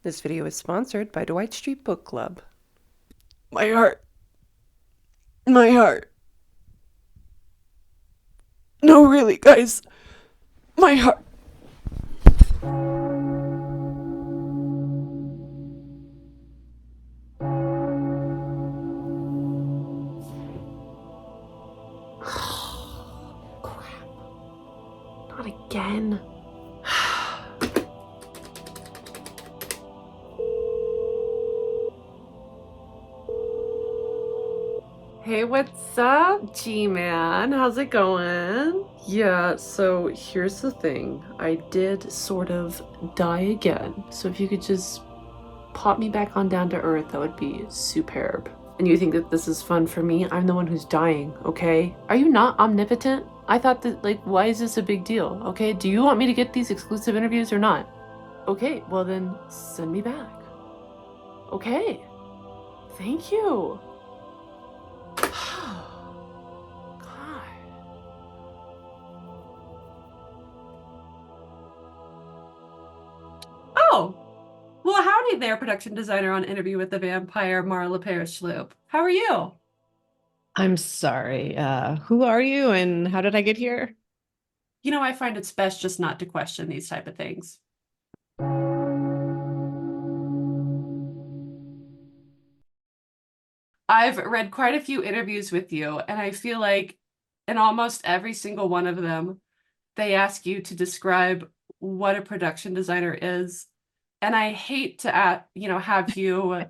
This video is sponsored by Dwight Street Book Club. My heart. My heart. No, really, guys. My heart. Crap. Not again. Hey, what's up, G-Man? How's it going? Yeah, so here's the thing. I did sort of die again. So if you could just pop me back on down to earth, that would be superb. And you think that this is fun for me? I'm the one who's dying, okay? Are you not omnipotent? I thought that, like, why is this a big deal? Okay, do you want me to get these exclusive interviews or not? Okay, well then send me back. Okay, thank you. God. Oh, well, howdy there, production designer on Interview with the Vampire, Mara LePere-Schloop. How are you? I'm sorry. Who are you and how did I get here? You know, I find it's best just not to question these type of things. I've read quite a few interviews with you, and I feel like in almost every single one of them, they ask you to describe what a production designer is. And I hate to, have you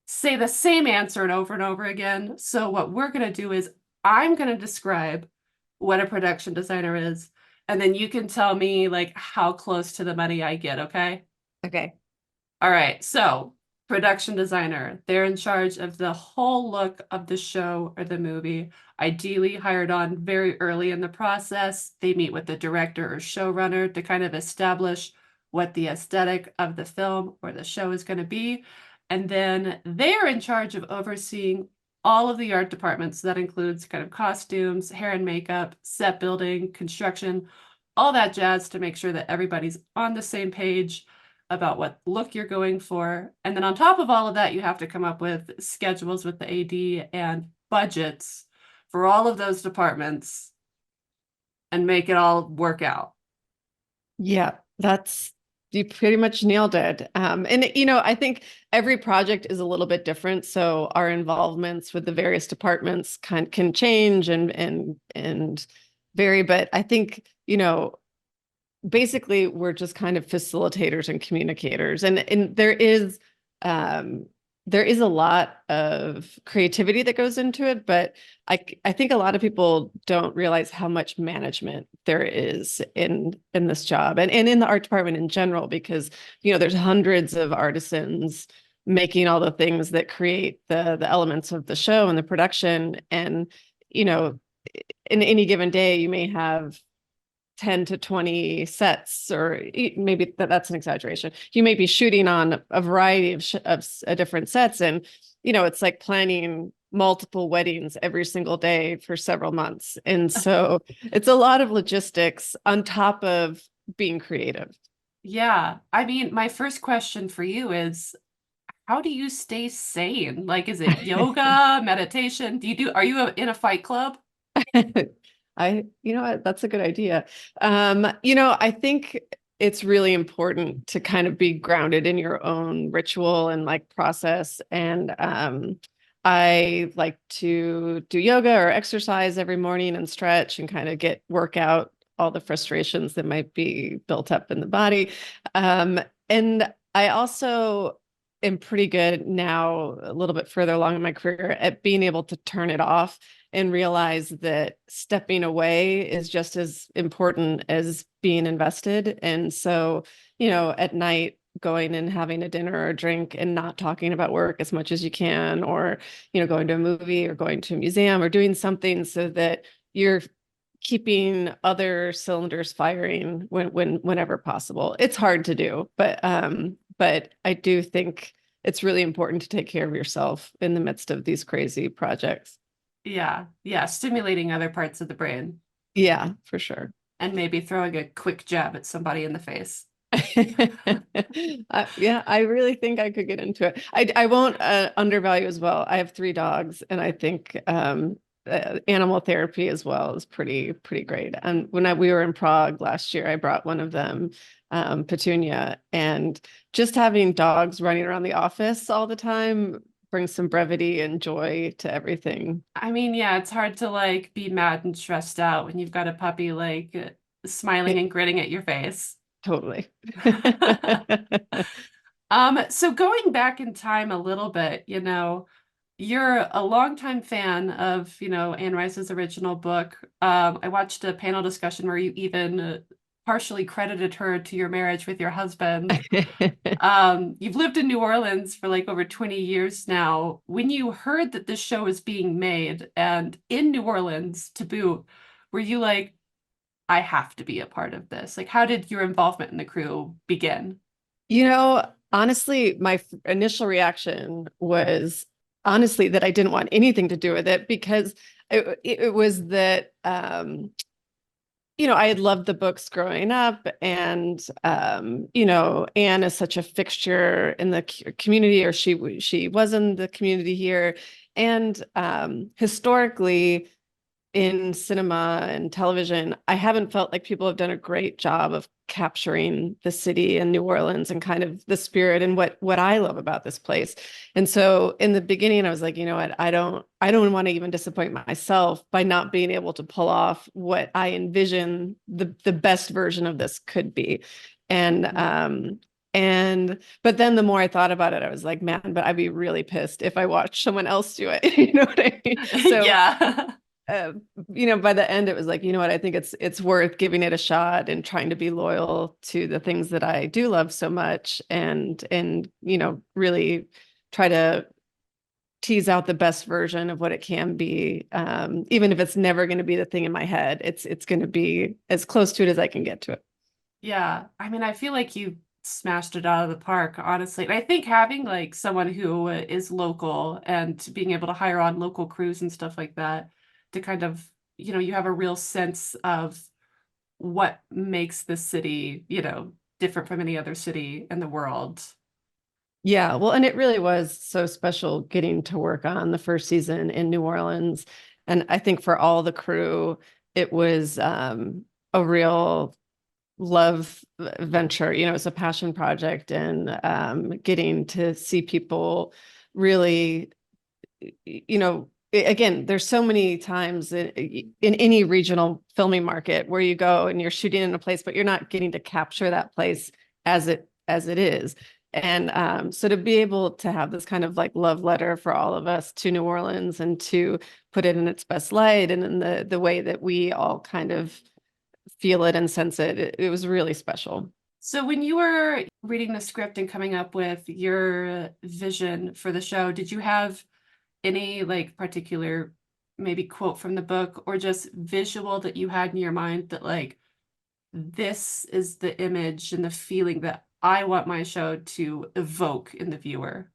say the same answer and over again. So what we're going to do is I'm going to describe what a production designer is, and then you can tell me like how close to the money I get, okay? Okay. All right, so production designer, they're in charge of the whole look of the show or the movie, ideally hired on very early in the process. They meet with the director or showrunner to kind of establish what the aesthetic of the film or the show is going to be. And then they're in charge of overseeing all of the art departments. That includes kind of costumes, hair and makeup, set building, construction, all that jazz to make sure that everybody's on the same page about what look you're going for. And then on top of all of that, you have to come up with schedules with the AD and budgets for all of those departments and make it all work out. Yeah, you pretty much nailed it. And I think every project is a little bit different. So our involvements with the various departments can change and vary. But I think, basically we're just kind of facilitators and communicators. And there is a lot of creativity that goes into it, but I think a lot of people don't realize how much management there is in this job and in the art department in general, because there's hundreds of artisans making all the things that create the elements of the show and the production. And in any given day you may have 10 to 20 sets, or maybe that's an exaggeration. You may be shooting on a variety of different sets. And, it's like planning multiple weddings every single day for several months. And so it's a lot of logistics on top of being creative. Yeah. I mean, my first question for you is how do you stay sane? Like, is it yoga, meditation? Are you in a fight club? That's a good idea. I think it's really important to kind of be grounded in your own ritual and like process. And I like to do yoga or exercise every morning and stretch and kind of work out all the frustrations that might be built up in the body. And I also am pretty good now, a little bit further along in my career, at being able to turn it off and realize that stepping away is just as important as being invested. And so, at night, going and having a dinner or a drink and not talking about work as much as you can, or, going to a movie or going to a museum or doing something so that you're keeping other cylinders firing whenever possible. It's hard to do, but I do think it's really important to take care of yourself in the midst of these crazy projects. Yeah. Yeah. Stimulating other parts of the brain Yeah, for sure. and maybe throwing a quick jab at somebody in the face. Yeah, I really think I could get into it. I won't undervalue as well. I have 3 dogs, and I think animal therapy as well is pretty great. And when we were in Prague last year, I brought one of them, Petunia, and just having dogs running around the office all the time brings some brevity and joy to everything. I mean, yeah, it's hard to like be mad and stressed out when you've got a puppy like smiling and grinning at your face. Totally. So going back in time a little bit, you're a longtime fan of, Anne Rice's original book. I watched a panel discussion where you even partially credited her to your marriage with your husband. You've lived in New Orleans for like over 20 years now. When you heard that this show was being made and in New Orleans to boot, were you like, I have to be a part of this? Like, how did your involvement in the crew begin? Honestly, my initial reaction was honestly that I didn't want anything to do with it, because it was that, I had loved the books growing up, and, Anne is such a fixture in the community, or she was in the community here. And historically, in cinema and television, I haven't felt like people have done a great job of capturing the city and New Orleans and kind of the spirit and what I love about this place. And so in the beginning, I was like, you know what, I don't want to even disappoint myself by not being able to pull off what I envision the best version of this could be. And but then the more I thought about it, I was like, man, but I'd be really pissed if I watched someone else do it. You know what I mean? So Yeah. by the end, it was like, you know what, I think it's worth giving it a shot and trying to be loyal to the things that I do love so much, and really try to tease out the best version of what it can be. Even if it's never going to be the thing in my head, it's going to be as close to it as I can get to it. Yeah. I mean, I feel like you smashed it out of the park, honestly. And I think having like someone who is local and being able to hire on local crews and stuff like that to kind of, you have a real sense of what makes this city, different from any other city in the world. Yeah, well, and it really was so special getting to work on the first season in New Orleans. And I think for all the crew, it was a real love venture. It's a passion project, and getting to see people really, again, there's so many times in any regional filming market where you go and you're shooting in a place, but you're not getting to capture that place as it is. And so to be able to have this kind of like love letter for all of us to New Orleans, and to put it in its best light and in the way that we all kind of feel it and sense it was really special. So when you were reading the script and coming up with your vision for the show, did you have any like particular maybe quote from the book or just visual that you had in your mind that like, this is the image and the feeling that I want my show to evoke in the viewer?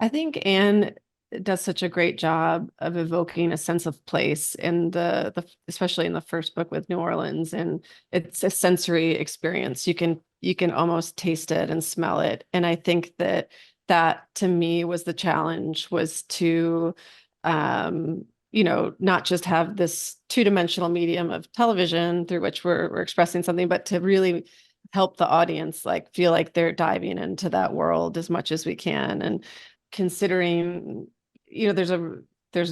I think Anne does such a great job of evoking a sense of place in the especially in the first book with New Orleans, and it's a sensory experience. You can almost taste it and smell it. And I think that to me was the challenge, was to not just have this two-dimensional medium of television through which we're expressing something, but to really help the audience like feel like they're diving into that world as much as we can. And considering, there's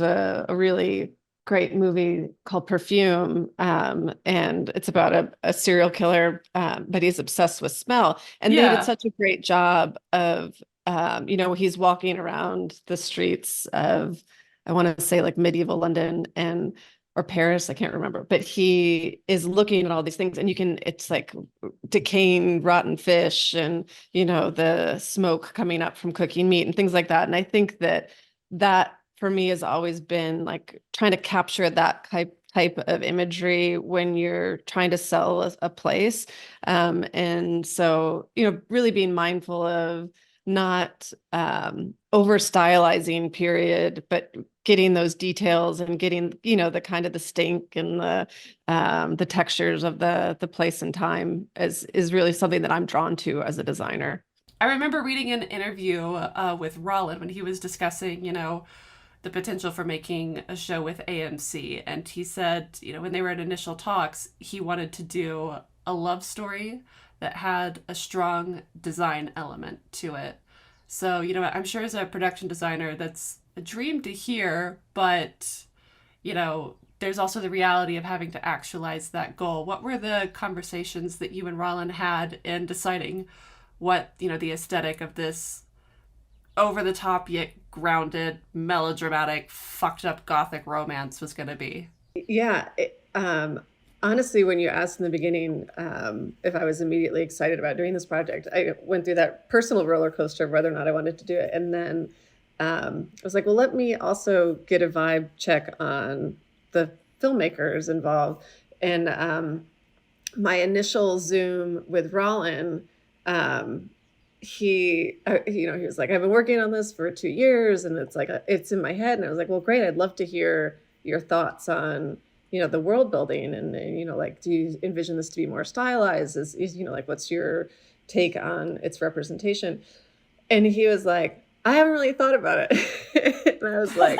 a really great movie called Perfume, and it's about a serial killer, but he's obsessed with smell. And they did Yeah. such a great job of, he's walking around the streets of, I want to say like medieval London or Paris, I can't remember, but he is looking at all these things, and it's like decaying rotten fish, and the smoke coming up from cooking meat and things like that. And I think that for me has always been like trying to capture that type of imagery when you're trying to sell a place. And so, really being mindful of not over stylizing period, but getting those details and getting, the kind of the stink and the textures of the place and time is really something that I'm drawn to as a designer. I remember reading an interview with Rolin when he was discussing, the potential for making a show with AMC. And he said, when they were in initial talks, he wanted to do a love story that had a strong design element to it. So, I'm sure as a production designer, that's a dream to hear, but, there's also the reality of having to actualize that goal. What were the conversations that you and Rolin had in deciding what, the aesthetic of this over the top yet grounded, melodramatic, fucked up gothic romance was going to be? Yeah. Honestly, when you asked in the beginning if I was immediately excited about doing this project, I went through that personal roller coaster of whether or not I wanted to do it. And then I was like, well, let me also get a vibe check on the filmmakers involved. And my initial Zoom with Rolin, he was like, I've been working on this for 2 years and it's like, it's in my head. And I was like, well, great. I'd love to hear your thoughts on, the world building and, like, do you envision this to be more stylized? Is like, what's your take on its representation? And he was like, I haven't really thought about it. And I was like,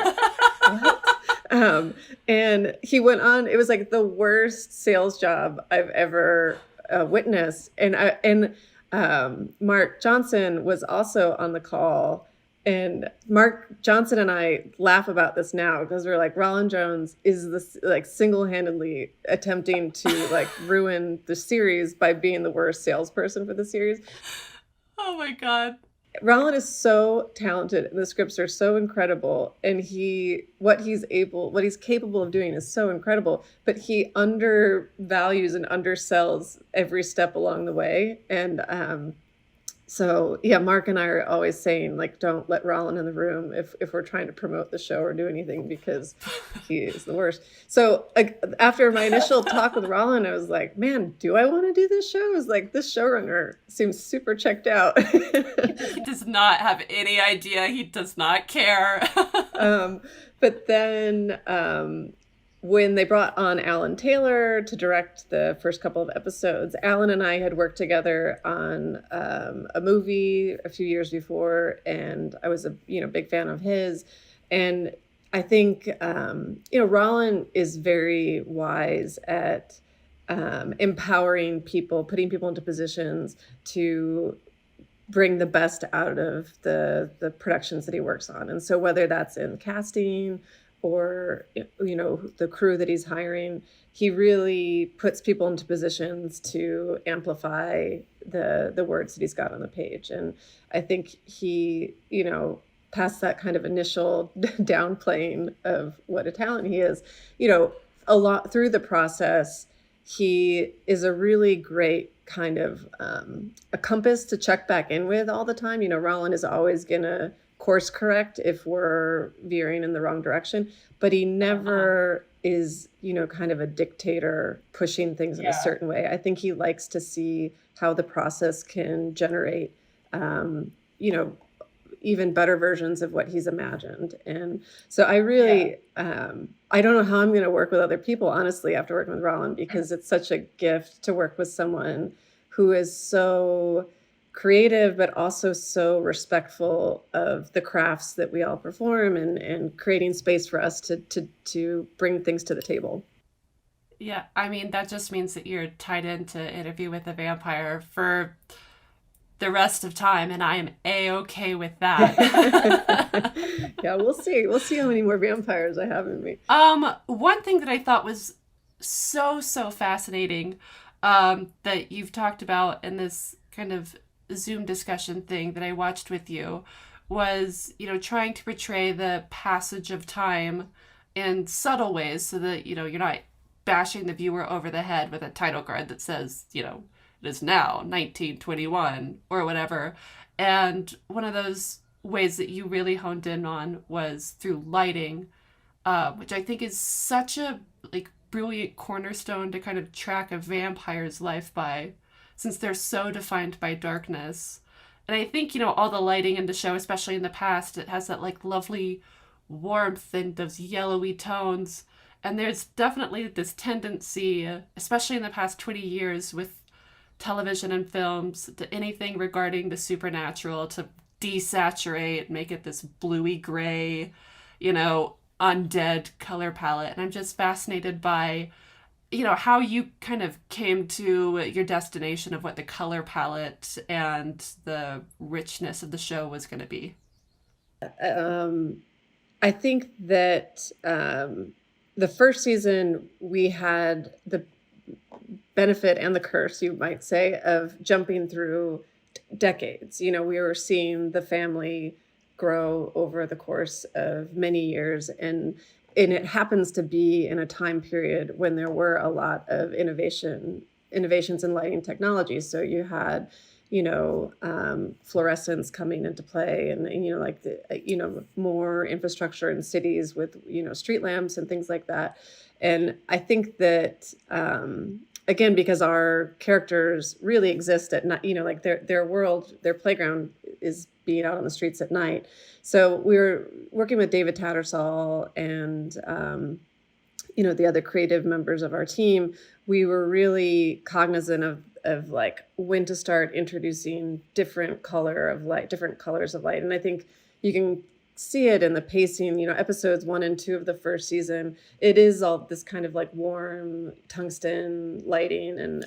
what? And he went on, it was like the worst sales job I've ever witnessed. And Mark Johnson was also on the call. And Mark Johnson and I laugh about this now because we're like, Rolin Jones is this like single-handedly attempting to like ruin the series by being the worst salesperson for the series. Oh my God. Rolin is so talented and the scripts are so incredible. And what he's capable of doing is so incredible, but he undervalues and undersells every step along the way. And, so yeah, Mark and I are always saying like, don't let Rolin in the room if we're trying to promote the show or do anything because he is the worst. So after my initial talk with Rolin, I was like, man, do I want to do this show? I was like, this showrunner seems super checked out. He does not have any idea. He does not care. But then when they brought on Alan Taylor to direct the first couple of episodes, Alan and I had worked together on a movie a few years before, and I was a big fan of his. And I think Rolin is very wise at empowering people, putting people into positions to bring the best out of the productions that he works on. And so whether that's in casting or the crew that he's hiring, he really puts people into positions to amplify the words that he's got on the page. And I think he past that kind of initial downplaying of what a talent he is, a lot through the process, he is a really great kind of a compass to check back in with all the time. Rolin is always gonna course correct if we're veering in the wrong direction, but he never is, kind of a dictator pushing things in a certain way. I think he likes to see how the process can generate, even better versions of what he's imagined. And so I really, I don't know how I'm going to work with other people, honestly, after working with Rolin, because it's such a gift to work with someone who is so creative, but also so respectful of the crafts that we all perform and creating space for us to bring things to the table. Yeah, I mean, that just means that you're tied into Interview with a Vampire for the rest of time, and I am A-okay with that. Yeah, we'll see. We'll see how many more vampires I have in me. One thing that I thought was so fascinating that you've talked about in this kind of Zoom discussion thing that I watched with you was, trying to portray the passage of time in subtle ways so that, you're not bashing the viewer over the head with a title card that says, it is now 1921 or whatever. And one of those ways that you really honed in on was through lighting, which I think is such a brilliant cornerstone to kind of track a vampire's life by, since they're so defined by darkness. And I think, all the lighting in the show, especially in the past, it has that like lovely warmth and those yellowy tones. And there's definitely this tendency, especially in the past 20 years with television and films, to anything regarding the supernatural to desaturate, make it this bluey gray, undead color palette. And I'm just fascinated by how you kind of came to your destination of what the color palette and the richness of the show was going to be. I think that the first season we had the benefit and the curse, you might say, of jumping through decades. We were seeing the family grow over the course of many years, and it happens to be in a time period when there were a lot of innovations in lighting technology. So you had fluorescence coming into play, and like more infrastructure in cities with street lamps and things like that. And I think that again, because our characters really exist at night, like their world, their playground is being out on the streets at night. So we were working with David Tattersall and the other creative members of our team. We were really cognizant of like when to start introducing different colors of light. And I think you can see it in the pacing, episodes 1 and 2 of the first season. It is all this kind of like warm tungsten lighting, and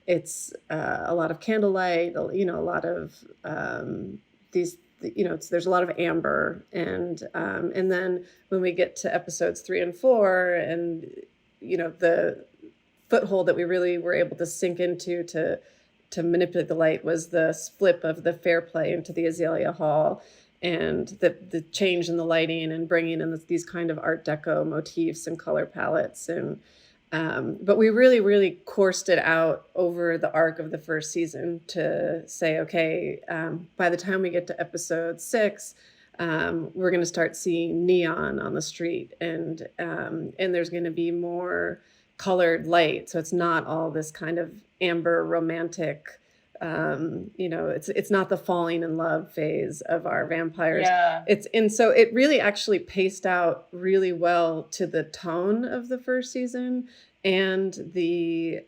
it's a lot of candlelight, a lot of these, there's a lot of amber, and then when we get to episodes 3 and 4, and the foothold that we really were able to sink into to manipulate the light was the flip of the Fair Play into the Azalea Hall, and the change in the lighting and bringing in these kind of Art Deco motifs and color palettes. And but we really, really coursed it out over the arc of the first season to say, okay, by the time we get to episode 6, we're going to start seeing neon on the street, and there's going to be more colored light. So it's not all this kind of amber romantic, it's not the falling in love phase of our vampires. Yeah. So it really actually paced out really well to the tone of the first season and the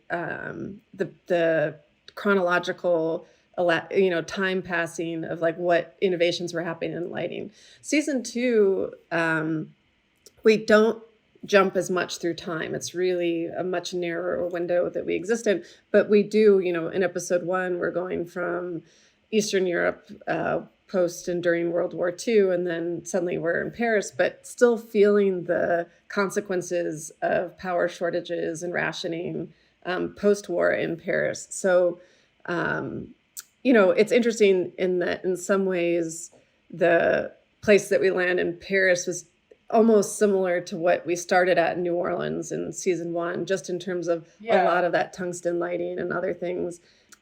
chronological time passing of like what innovations were happening in lighting. Season 2, we don't jump as much through time. It's really a much narrower window that we exist in. But we do, in episode 1, we're going from Eastern Europe post and during World War II, and then suddenly we're in Paris, but still feeling the consequences of power shortages and rationing post-war in Paris. So, it's interesting in that in some ways, the place that we land in Paris was almost similar to what we started at in New Orleans in season 1, just in terms of a lot of that tungsten lighting and other things.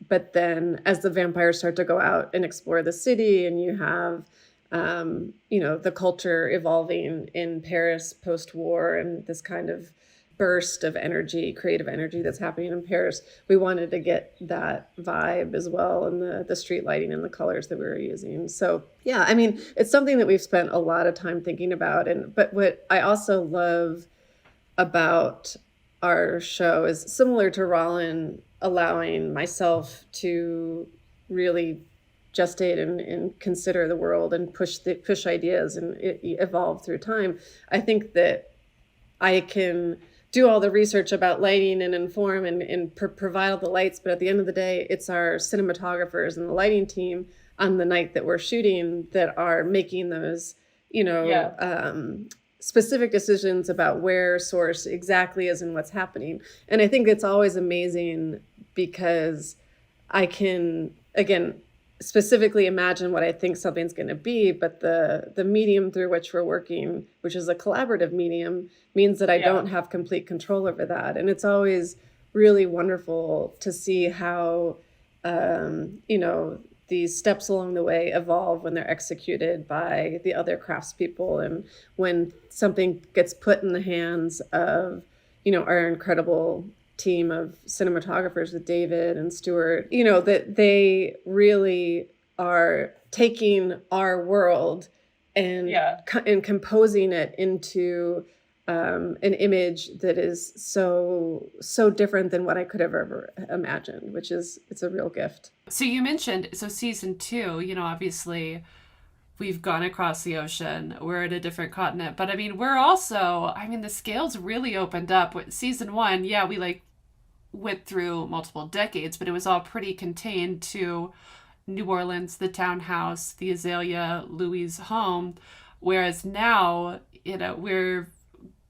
But then as the vampires start to go out and explore the city, and you have, the culture evolving in Paris post-war, and this kind of burst of energy, creative energy that's happening in Paris, we wanted to get that vibe as well, and the street lighting and the colors that we were using. So yeah, I mean, it's something that we've spent a lot of time thinking about. But what I also love about our show is similar to Rolin, allowing myself to really gestate and consider the world and push ideas and evolve through time. I think that I can do all the research about lighting and inform and provide all the lights, but at the end of the day, it's our cinematographers and the lighting team on the night that we're shooting that are making those, specific decisions about where source exactly is and what's happening. And I think it's always amazing because I can, again, specifically imagine what I think something's going to be, but the medium through which we're working, which is a collaborative medium, means that I don't have complete control over that. And it's always really wonderful to see how, these steps along the way evolve when they're executed by the other craftspeople, and when something gets put in the hands of, our incredible team of cinematographers with David and Stuart, that they really are taking our world and and composing it into an image that is so different than what I could have ever imagined, which is, it's a real gift. So you mentioned, so season 2, you know, obviously we've gone across the ocean, we're at a different continent, but I mean, we're also, I mean, the scales really opened up with season 1. Yeah, we like went through multiple decades, but it was all pretty contained to New Orleans, the townhouse, the Azalea Louis home. Whereas now, you know, we're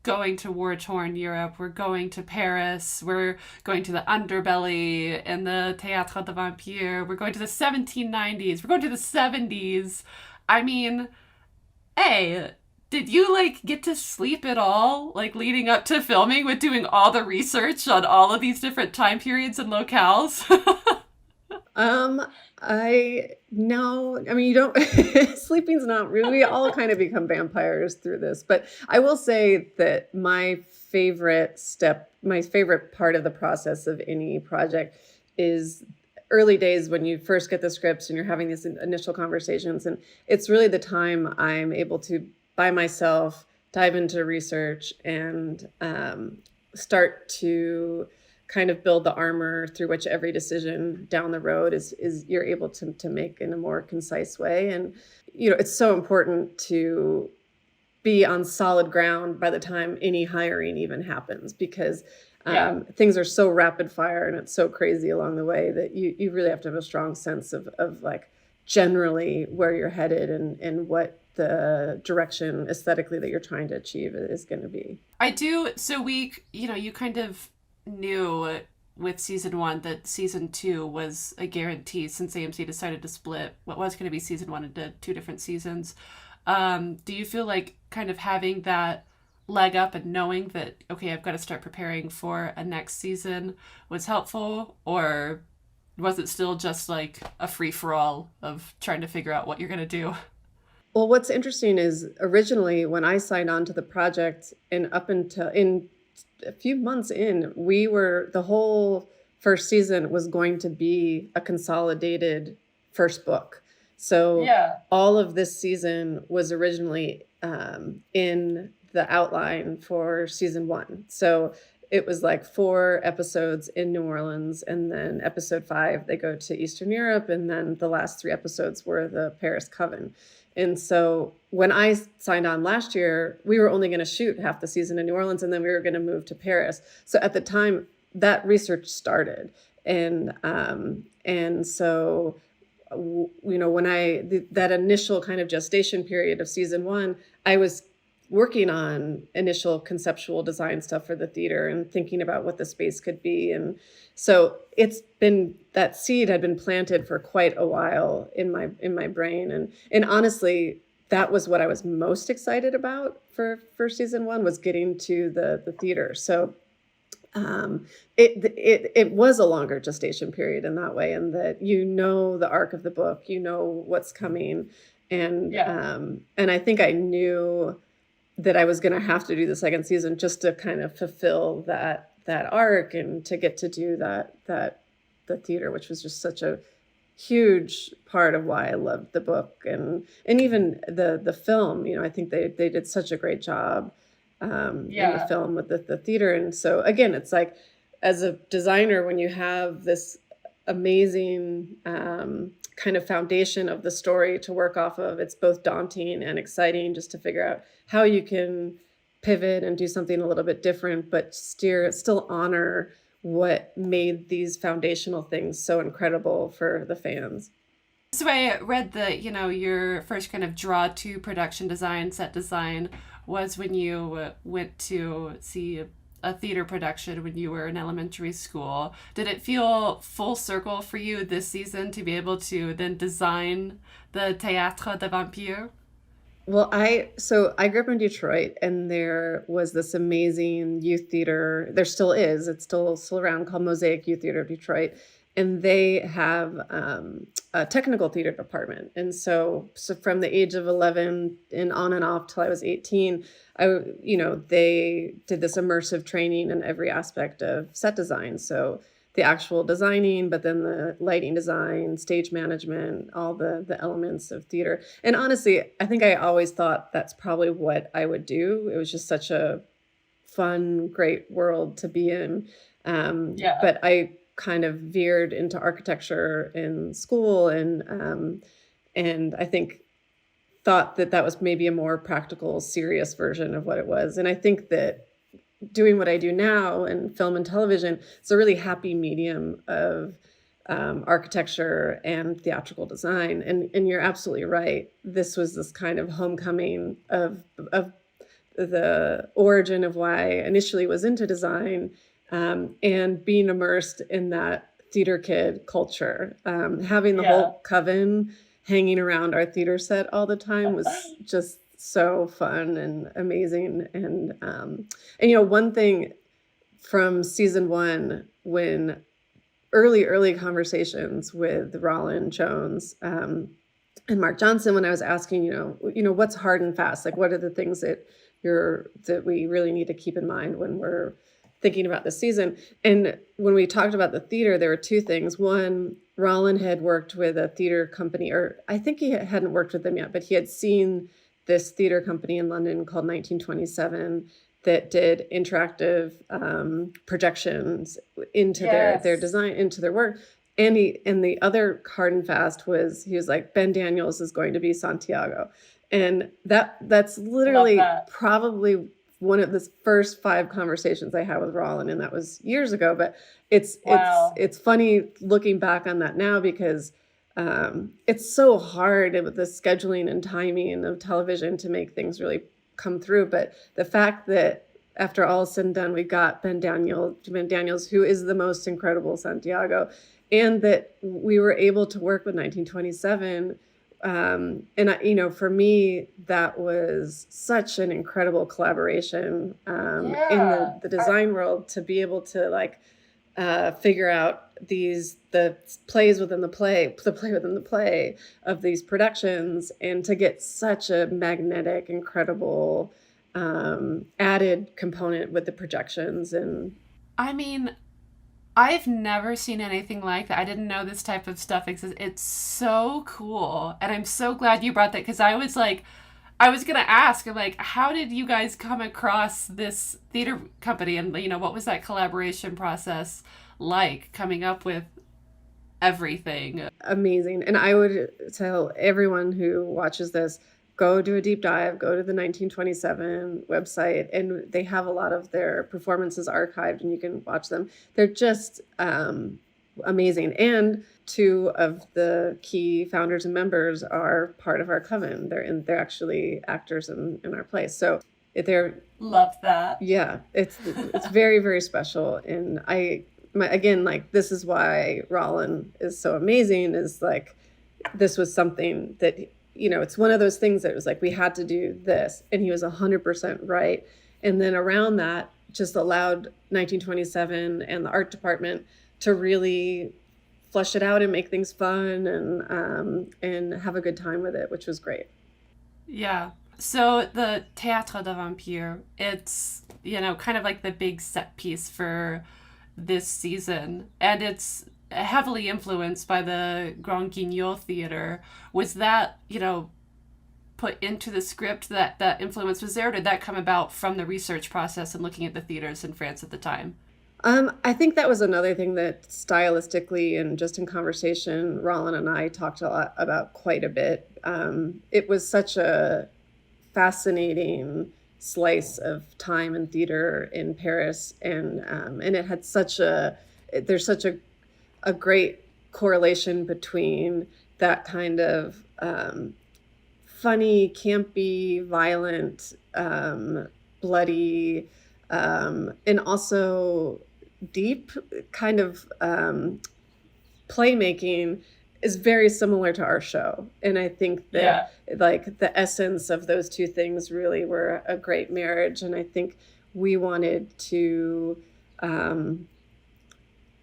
going to war-torn Europe, we're going to Paris, we're going to the underbelly and the Théâtre de Vampire, we're going to the 1790s, we're going to the 70s. I mean, hey, did you like get to sleep at all, like leading up to filming with doing all the research on all of these different time periods and locales? I mean, you don't, sleeping's not really, we all kind of become vampires through this, but I will say that my favorite part of the process of any project is early days when you first get the scripts and you're having these initial conversations. And it's really the time I'm able to, by myself, dive into research and start to kind of build the armor through which every decision down the road is you're able to make in a more concise way. And, you know, it's so important to be on solid ground by the time any hiring even happens, because things are so rapid fire and it's so crazy along the way that you really have to have a strong sense of like generally where you're headed and what the direction aesthetically that you're trying to achieve is going to be. I do. So you kind of knew with season 1 that season 2 was a guarantee, since AMC decided to split what was going to be season 1 into 2 different seasons. Do you feel like kind of having that leg up and knowing that, okay, I've got to start preparing for a next season was helpful, or was it still just like a free-for-all of trying to figure out what you're going to do? Well, what's interesting is originally when I signed on to the project, and up until in a few months in, the whole first season was going to be a consolidated first book. So all of this season was originally in the outline for season 1. So it was like 4 episodes in New Orleans, and then episode 5, they go to Eastern Europe, and then the last 3 episodes were the Paris Coven. And so when I signed on last year, we were only going to shoot half the season in New Orleans, and then we were going to move to Paris. So at the time that research started, and so, you know, when that initial kind of gestation period of season 1, I was working on initial conceptual design stuff for the theater and thinking about what the space could be. And so that seed had been planted for quite a while in my brain. And honestly, that was what I was most excited about for season 1, was getting to the theater. So it was a longer gestation period in that way, and that, you know, the arc of the book, you know what's coming. And I think I knew that I was going to have to do the second season just to kind of fulfill that arc, and to get to do the theater, which was just such a huge part of why I loved the book, and even the film. You know, I think they did such a great job in the film with the theater. And so again, it's like, as a designer, when you have this amazing kind of foundation of the story to work off of, it's both daunting and exciting just to figure out how you can pivot and do something a little bit different, but still honor what made these foundational things so incredible for the fans. So I read that, you know, your first kind of draw to production design, set design, was when you went to see a theater production when you were in elementary school. Did it feel full circle for you this season to be able to then design the Théâtre de Vampire? Well, I grew up in Detroit, and there was this amazing youth theater. There still is. It's still around, called Mosaic Youth Theater of Detroit. And they have a technical theater department. And so from the age of 11 and on and off till I was 18, they did this immersive training in every aspect of set design. So the actual designing, but then the lighting design, stage management, all the elements of theater. And honestly, I think I always thought that's probably what I would do. It was just such a fun, great world to be in. But I kind of veered into architecture in school, and I think thought that that was maybe a more practical, serious version of what it was. And I think that doing what I do now in film and television, it's a really happy medium of architecture and theatrical design. And you're absolutely right. This was this kind of homecoming of the origin of why I initially was into design, and being immersed in that theater kid culture. Having the whole Coven hanging around our theater set all the time was just so fun and amazing. And one thing from season 1, when early conversations with Rolin Jones and Mark Johnson, when I was asking, what's hard and fast, like what are the things that we really need to keep in mind when we're thinking about this season. And when we talked about the theater, there were 2 things. One, Rolin had worked with a theater company, or I think he hadn't worked with them yet, but he had seen this theater company in London called 1927 that did interactive projections into their design, into their work. And the other hard and fast was, he was like, Ben Daniels is going to be Santiago. And that's literally probably one of the first 5 conversations I had with Rolin, and that was years ago. But it's funny looking back on that now, because it's so hard with the scheduling and timing of television to make things really come through. But the fact that after all is said and done, we got Ben Daniels, who is the most incredible Santiago, and that we were able to work with 1927. And for me, that was such an incredible collaboration in the design world, to be able to figure out the plays within the play within the play of these productions, and to get such a magnetic, incredible added component with the projections. And I mean, I've never seen anything like that. I didn't know this type of stuff exists. It's so cool. And I'm so glad you brought that, because I was going to ask, how did you guys come across this theater company? And, what was that collaboration process like, coming up with everything? Amazing. And I would tell everyone who watches this, go do a deep dive, go to the 1927 website, and they have a lot of their performances archived, and you can watch them. They're just amazing. And 2 of the key founders and members are part of our coven. They're actually actors in our play. So love that. Yeah, it's very, very special. And this is why Rolin is so amazing, is this was something that, it's one of those things that was we had to do this, and he was 100% right. And then around that, just allowed 1927 and the art department to really flesh it out and make things fun and have a good time with it, which was great. Yeah. So the Théâtre de Vampire, it's, kind of like the big set piece for this season, and it's heavily influenced by the Grand Guignol theater. Was that, put into the script, that influence was there, or did that come about from the research process and looking at the theaters in France at the time? I think that was another thing that stylistically and just in conversation, Rolin and I talked a lot about quite a bit. It was such a fascinating slice of time and theater in Paris, and it had there's such a great correlation between that kind of funny, campy, violent, bloody, and also deep kind of playmaking is very similar to our show. And I think that the essence of those 2 things really were a great marriage. And I think we wanted to,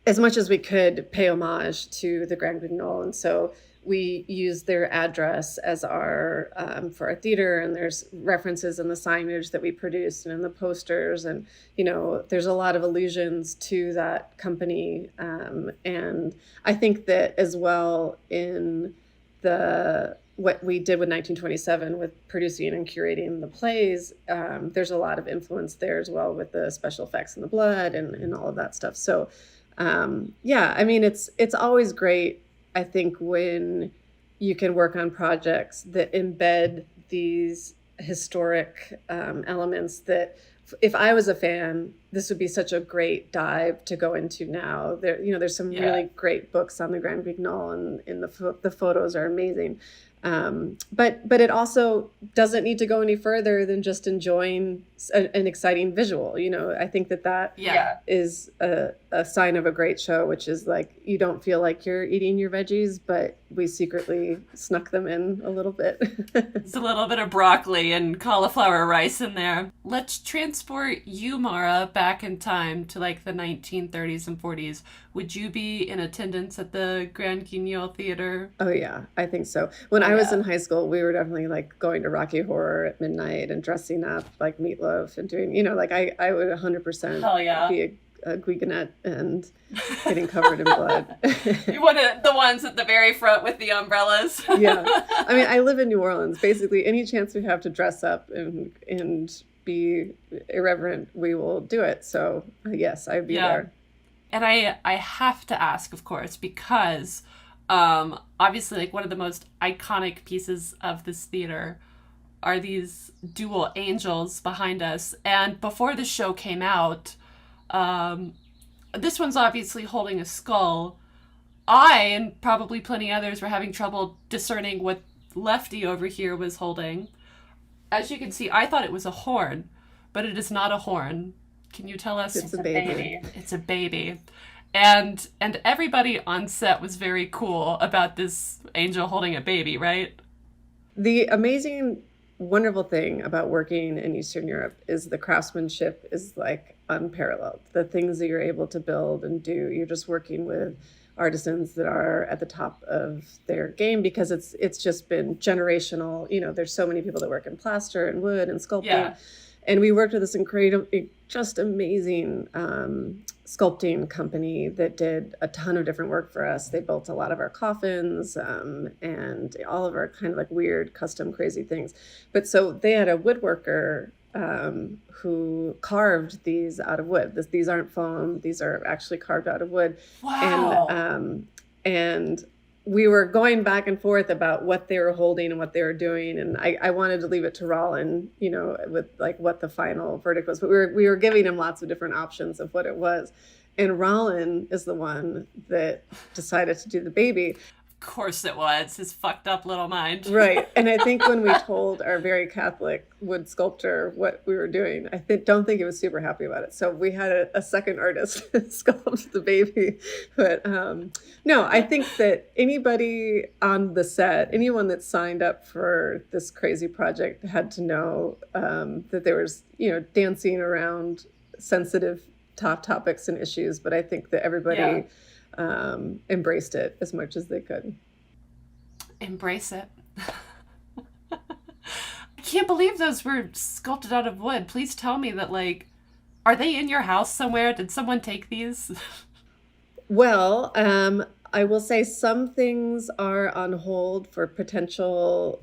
as much as we could, pay homage to the Grand Guignol. And so we use their address as our for our theater, and there's references in the signage that we produced and in the posters, and there's a lot of allusions to that company, and I think that as well in what we did with 1927 with producing and curating the plays, there's a lot of influence there as well with the special effects and the blood and all of that stuff. So yeah, I mean, it's always great, I think, when you can work on projects that embed these historic elements that if I was a fan, this would be such a great dive to go into now. There's some really great books on the Grand Guignol, and the photos are amazing. But it also doesn't need to go any further than just enjoying an exciting visual. I think that is a sign of a great show, which is like, you don't feel like you're eating your veggies, but we secretly snuck them in a little bit. It's a little bit of broccoli and cauliflower rice in there. Let's transport you, Mara, back in time to like the 1930s and 40s. Would you be in attendance at the Grand Guignol Theater? Oh yeah, I think so. When I was in high school, we were definitely like going to Rocky Horror at midnight and dressing up like Meatloaf and doing, like I would 100% be a Guignol and getting covered in blood. You wanted the ones at the very front with the umbrellas. Yeah. I mean, I live in New Orleans. Basically, any chance we have to dress up and be irreverent, we will do it. So yes, I'd be there. And I have to ask, of course, because obviously, like, one of the most iconic pieces of this theater are these dual angels behind us. And before the show came out, this one's obviously holding a skull. I, and probably plenty others, were having trouble discerning what Lefty over here was holding. As you can see, I thought it was a horn, but it is not a horn. Can you tell us? It's a baby. It's a baby. And everybody on set was very cool about this angel holding a baby, right? The amazing, wonderful thing about working in Eastern Europe is the craftsmanship is like unparalleled. The things that you're able to build and do, you're just working with artisans that are at the top of their game, because it's just been generational. There's so many people that work in plaster and wood and sculpting. Yeah. And we worked with this incredible, just amazing sculpting company that did a ton of different work for us. They built a lot of our coffins and all of our kind of like weird, custom, crazy things. But so they had a woodworker who carved these out of wood. These aren't foam; these are actually carved out of wood. Wow! And we were going back and forth about what they were holding and what they were doing, and I wanted to leave it to Rolin, with like what the final verdict was. But we were giving him lots of different options of what it was, and Rolin is the one that decided to do the baby. Of course it was. His fucked up little mind. Right. And I think when we told our very Catholic wood sculptor what we were doing, I don't think he was super happy about it. So we had a second artist sculpt the baby. But no, I think that anybody on the set, anyone that signed up for this crazy project had to know that there was, dancing around sensitive topics and issues. But I think that everybody embraced it as much as they could. Embrace it. I can't believe those were sculpted out of wood. Please tell me that, like, are they in your house somewhere? Did someone take these? Well, I will say some things are on hold for potential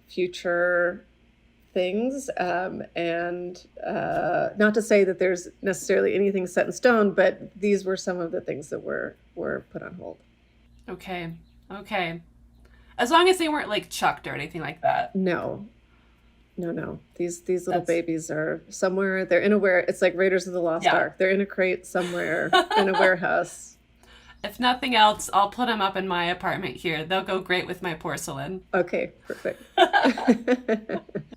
future things, and not to say that there's necessarily anything set in stone, but these were some of the things that were put on hold. Okay. As long as they weren't like chucked or anything like that. No. These little babies are somewhere. They're in it's like Raiders of the Lost Ark. They're in a crate somewhere in a warehouse. If nothing else, I'll put them up in my apartment here. They'll go great with my porcelain. Okay, perfect.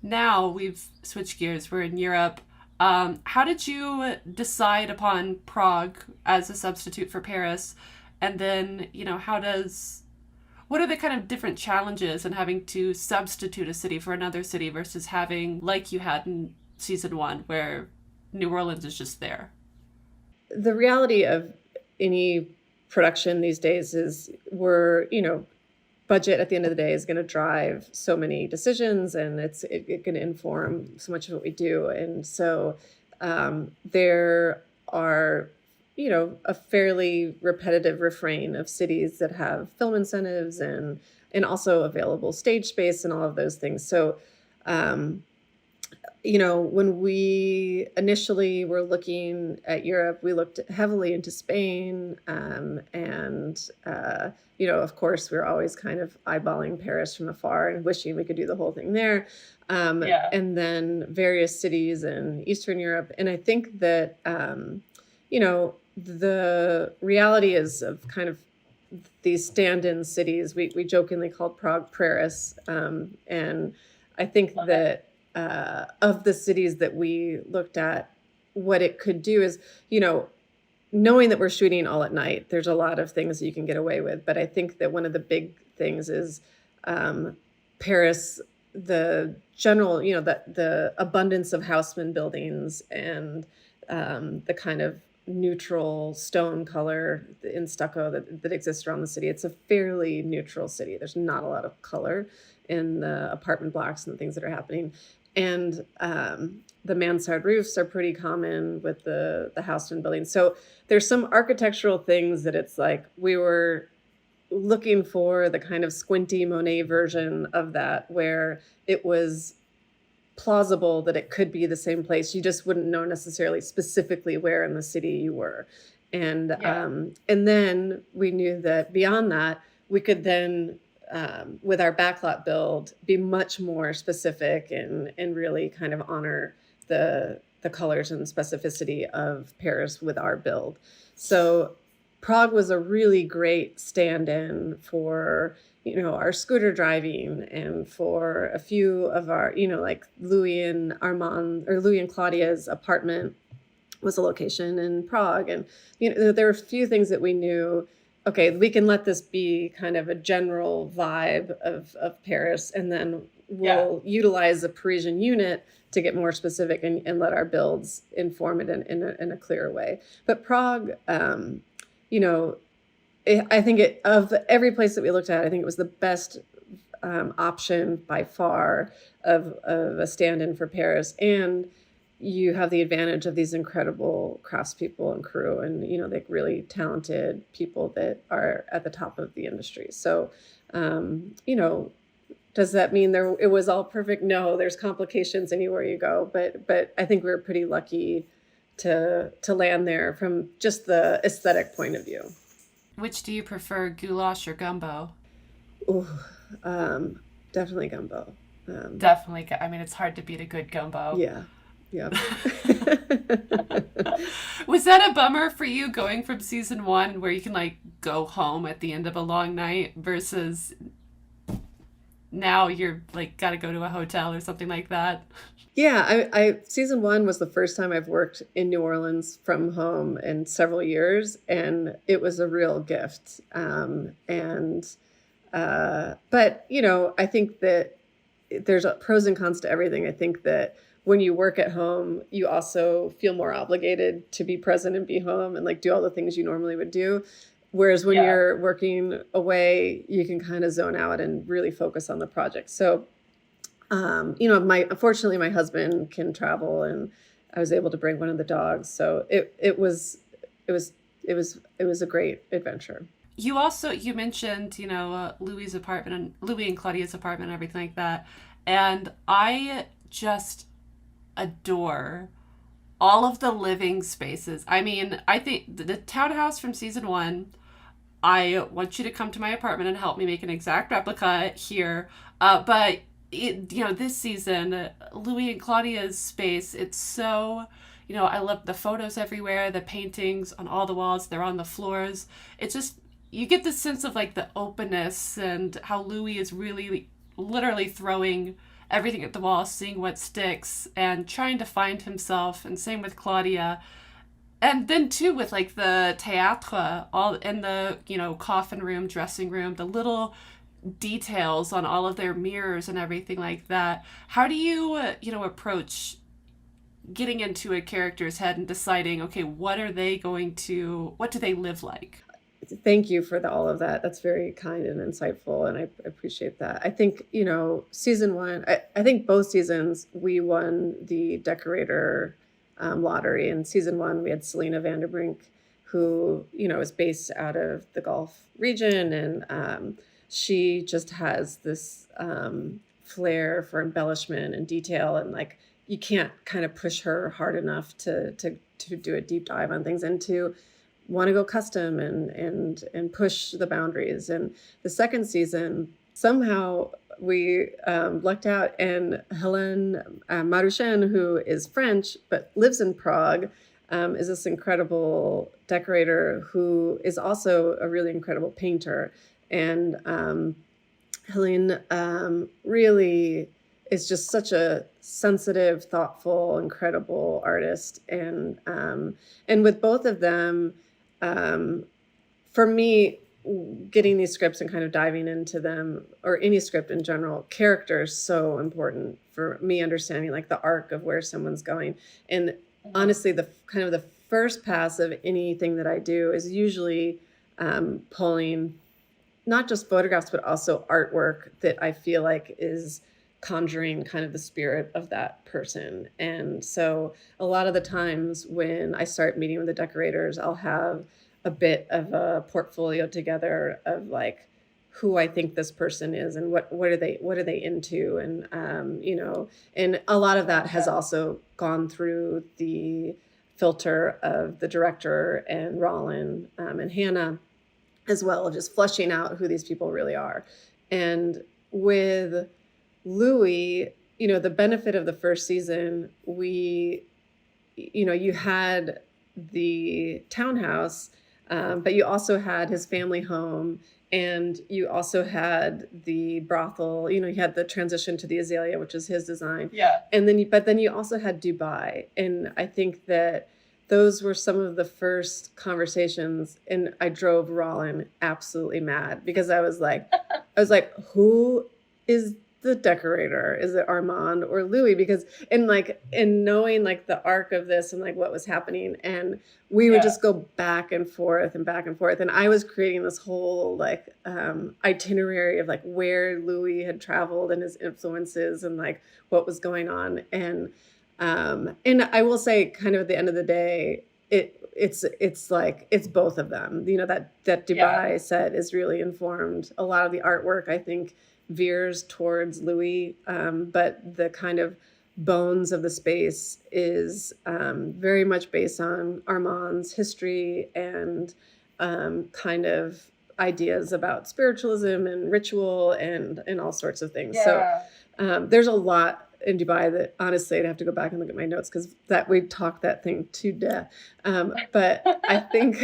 Now we've switched gears. We're in Europe. How did you decide upon Prague as a substitute for Paris? And then, what are the kind of different challenges in having to substitute a city for another city versus having, like you had in season 1, where New Orleans is just there? The reality of any production these days is we're, budget at the end of the day is going to drive so many decisions, and it's going to inform so much of what we do. And so there are, a fairly repetitive refrain of cities that have film incentives and also available stage space and all of those things. So, when we initially were looking at Europe, we looked heavily into Spain. Of course, we were always kind of eyeballing Paris from afar and wishing we could do the whole thing there. And then various cities in Eastern Europe. And I think that, the reality is of kind of these stand-in cities, we jokingly called Prague Paris. And I think that of the cities that we looked at, what it could do is, knowing that we're shooting all at night, there's a lot of things you can get away with. But I think that one of the big things is Paris, the general, the abundance of Haussmann buildings and the kind of neutral stone color in stucco that exists around the city. It's a fairly neutral city. There's not a lot of color in the apartment blocks and the things that are happening. And the mansard roofs are pretty common with the Haussmann buildings. So there's some architectural things that it's like we were looking for the kind of squinty Monet version of that, where it was plausible that it could be the same place. You just wouldn't know necessarily specifically where in the city you were. And then we knew that beyond that, we could then, with our backlot build, be much more specific and really kind of honor the colors and specificity of Paris with our build. So Prague was a really great stand-in for, our scooter driving, and for a few of our, like Louis and Claudia's apartment was a location in Prague. And, there were a few things that we knew, okay, we can let this be kind of a general vibe of Paris, and then we'll utilize the Parisian unit to get more specific and let our builds inform it in a clearer way. But Prague, I think of every place that we looked at, I think it was the best option by far of a stand-in for Paris. And you have the advantage of these incredible craftspeople and crew, and like really talented people that are at the top of the industry. So, does that mean it was all perfect? No, there's complications anywhere you go, but I think we were pretty lucky to land there from just the aesthetic point of view. Which do you prefer, goulash or gumbo? Ooh, definitely gumbo. Definitely. I mean, it's hard to beat a good gumbo. Yeah. Was that a bummer for you, going from season 1 where you can like go home at the end of a long night versus now you're like got to go to a hotel or something like that? Yeah, I season 1 was the first time I've worked in New Orleans from home in several years, and it was a real gift. But I think that there's pros and cons to everything. I think that when you work at home, you also feel more obligated to be present and be home and like do all the things you normally would do. Whereas when you're working away, you can kind of zone out and really focus on the project. So, unfortunately my husband can travel, and I was able to bring one of the dogs. So it was a great adventure. You mentioned, Louis' apartment and Louis and Claudia's apartment and everything like that. And I just adore all of the living spaces. I mean, I think the townhouse from season 1, I want you to come to my apartment and help me make an exact replica here. But this season, Louis and Claudia's space, it's so, I love the photos everywhere, the paintings on all the walls, they're on the floors. It's just, you get the sense of like the openness and how Louis is really literally throwing everything at the wall, seeing what sticks and trying to find himself. And same with Claudia. And then too with like the théâtre, all in the, coffin room, dressing room, the little details on all of their mirrors and everything like that. How do you, approach getting into a character's head and deciding, okay, what do they live like? thank you for all of that. That's very kind and insightful, and I appreciate that. I think, season one, I think both seasons we won the decorator lottery. In season one, we had Selena Vanderbrink, who, is based out of the Gulf region, and she just has this flair for embellishment and detail, and like you can't kind of push her hard enough to do a deep dive on things and to want to go custom and push the boundaries. And the second season, somehow we lucked out, and Hélène Marouchen, who is French but lives in Prague, is this incredible decorator who is also a really incredible painter. And Hélène really is just such a sensitive, thoughtful, incredible artist. And with both of them, for me, getting these scripts and kind of diving into them, or any script in general, character is so important for me understanding like the arc of where someone's going. And honestly, the kind of the first pass of anything that I do is usually pulling not just photographs, but also artwork that I feel like is conjuring kind of the spirit of that person. And so a lot of the times when I start meeting with the decorators, I'll have a bit of a portfolio together of like who I think this person is and what are they into. And and a lot of that has also gone through the filter of the director and Rolin and Hannah as well, just fleshing out who these people really are. And with Louis, the benefit of the first season, you had the townhouse, but you also had his family home, and you also had the brothel. You had the transition to the Azalea, which is his design. Yeah. And then you also had Dubai. And I think that those were some of the first conversations, and I drove Rolin absolutely mad because I was like, who is the decorator? Is it Armand or Louis? Because in knowing like the arc of this and like what was happening, and we would just go back and forth and back and forth. And I was creating this whole like itinerary of like where Louis had traveled and his influences and like what was going on. And I will say, kind of at the end of the day, it's like it's both of them. That Dubai set is really informed. A lot of the artwork, I think, veers towards Louis, but the kind of bones of the space is very much based on Armand's history and kind of ideas about spiritualism and ritual and all sorts of things. Yeah. So there's a lot in Dubai that honestly I'd have to go back and look at my notes because we talked that thing to death. But I think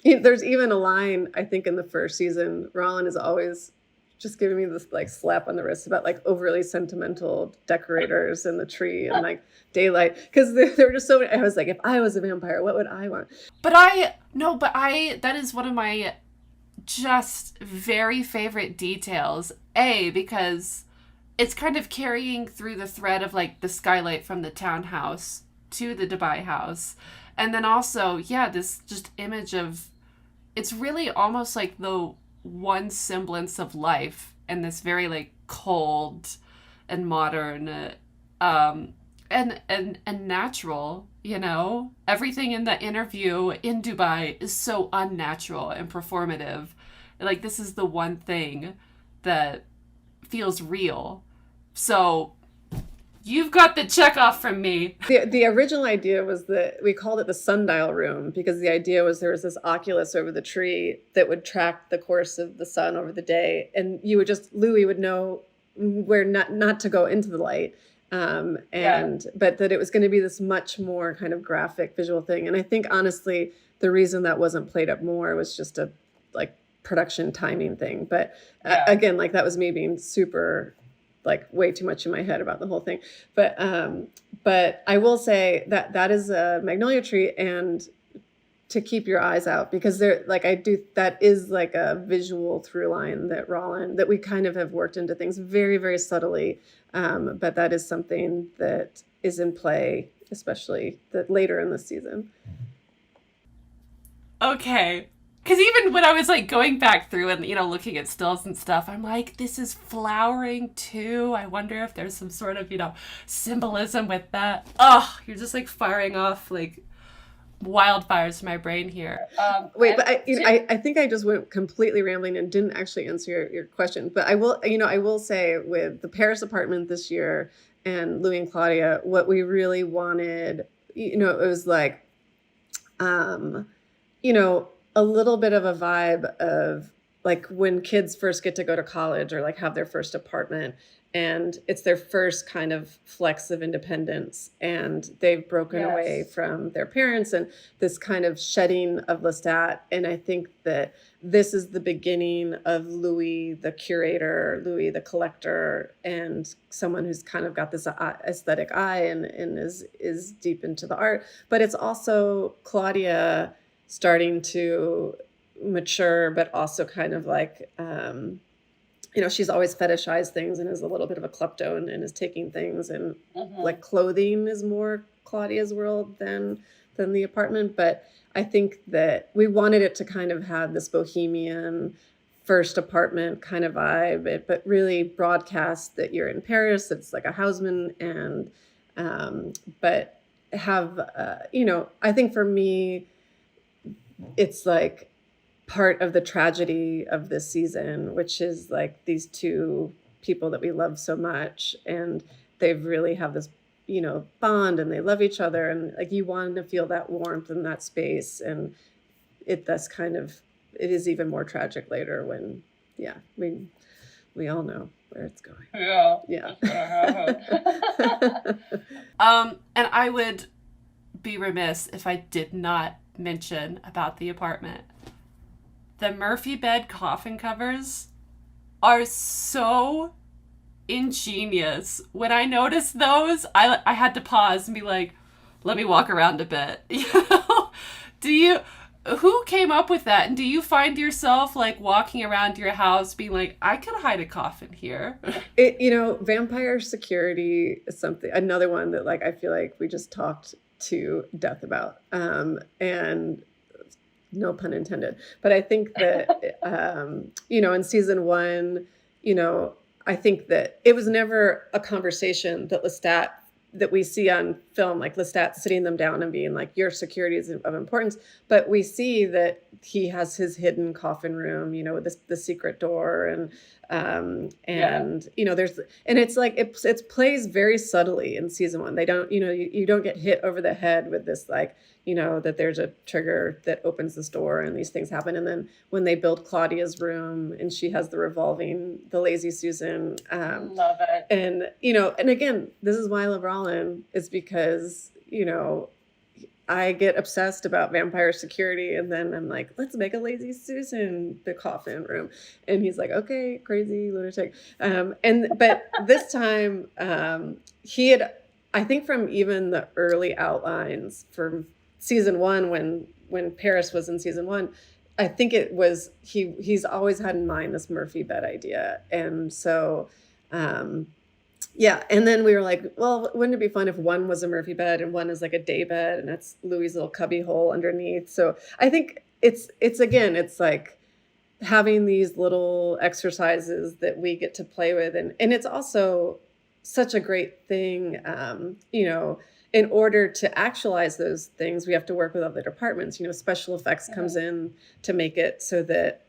there's even a line, I think, in the first season, Rolin is always just giving me this like slap on the wrist about like overly sentimental decorators in the tree and like daylight, because there were just so many. I was like, if I was a vampire, what would I want? That is one of my just very favorite details. Because it's kind of carrying through the thread of like the skylight from the townhouse to the Dubai house. And then also, this just image of, it's really almost like the one semblance of life in this very like cold and modern and natural. Everything in the interview in Dubai is so unnatural and performative. Like, this is the one thing that feels real. So you've got the check off from me. The original idea was that we called it the sundial room, because the idea was there was this oculus over the tree that would track the course of the sun over the day, and Louis would know where not to go into the light. But that it was going to be this much more kind of graphic visual thing. And I think honestly, the reason that wasn't played up more was just a like production timing thing. But again, like that was me being super like way too much in my head about the whole thing. But I will say that is a magnolia tree, and to keep your eyes out, because that is like a visual through line that we kind of have worked into things very, very subtly. But that is something that is in play, especially later in the season. Okay. Because even when I was like going back through and, looking at stills and stuff, I'm like, this is flowering too. I wonder if there's some sort of, symbolism with that. Oh, you're just like firing off like wildfires to my brain here. Wait, but I think I just went completely rambling and didn't actually answer your question. But I will say with the Paris apartment this year and Louis and Claudia, what we really wanted, it was like, a little bit of a vibe of like when kids first get to go to college or like have their first apartment and it's their first kind of flex of independence and they've broken away from their parents and this kind of shedding of Lestat. And I think that this is the beginning of Louis, the curator, Louis, the collector, and someone who's kind of got this aesthetic eye and is deep into the art. But it's also Claudia starting to mature, but also kind of like, she's always fetishized things and is a little bit of a klepto and is taking things and like clothing is more Claudia's world than the apartment. But I think that we wanted it to kind of have this bohemian first apartment kind of vibe, but really broadcast that you're in Paris. It's like a houseman and, but have, I think for me, it's like part of the tragedy of this season, which is like these two people that we love so much and they really have this, bond and they love each other. And like, you want to feel that warmth in that space. And it is even more tragic later when, we all know where it's going. Yeah. And I would be remiss if I did not mention about the apartment. The Murphy bed coffin covers are so ingenious. When I noticed those, I had to pause and be like, let me walk around a bit. Who came up with that? And do you find yourself like walking around your house being like, I could hide a coffin here? Vampire security is another one that like, I feel like we just talked to death about. And no pun intended. But I think that, in season one, I think that it was never a conversation that Lestat, that we see on film, like Lestat sitting them down and being like, your security is of importance. But we see that he has his hidden coffin room, with the secret door there's, and it's like, it plays very subtly in season one. They don't, you don't get hit over the head with this, like, that there's a trigger that opens this door and these things happen. And then when they build Claudia's room and she has the lazy Susan, love it. And, and again, this is why I love Rolin, is because, I get obsessed about vampire security and then I'm like, let's make a lazy Susan, the coffin room. And he's like, okay, crazy lunatic. But this time he had, I think from even the early outlines from season one, when Paris was in season one, I think it was, he's always had in mind this Murphy bed idea. And so, and then we were like, well, wouldn't it be fun if one was a Murphy bed and one is like a day bed and that's Louis' little cubby hole underneath. So I think it's like having these little exercises that we get to play with. And it's also such a great thing, in order to actualize those things, we have to work with other departments. Special effects comes in to make it so that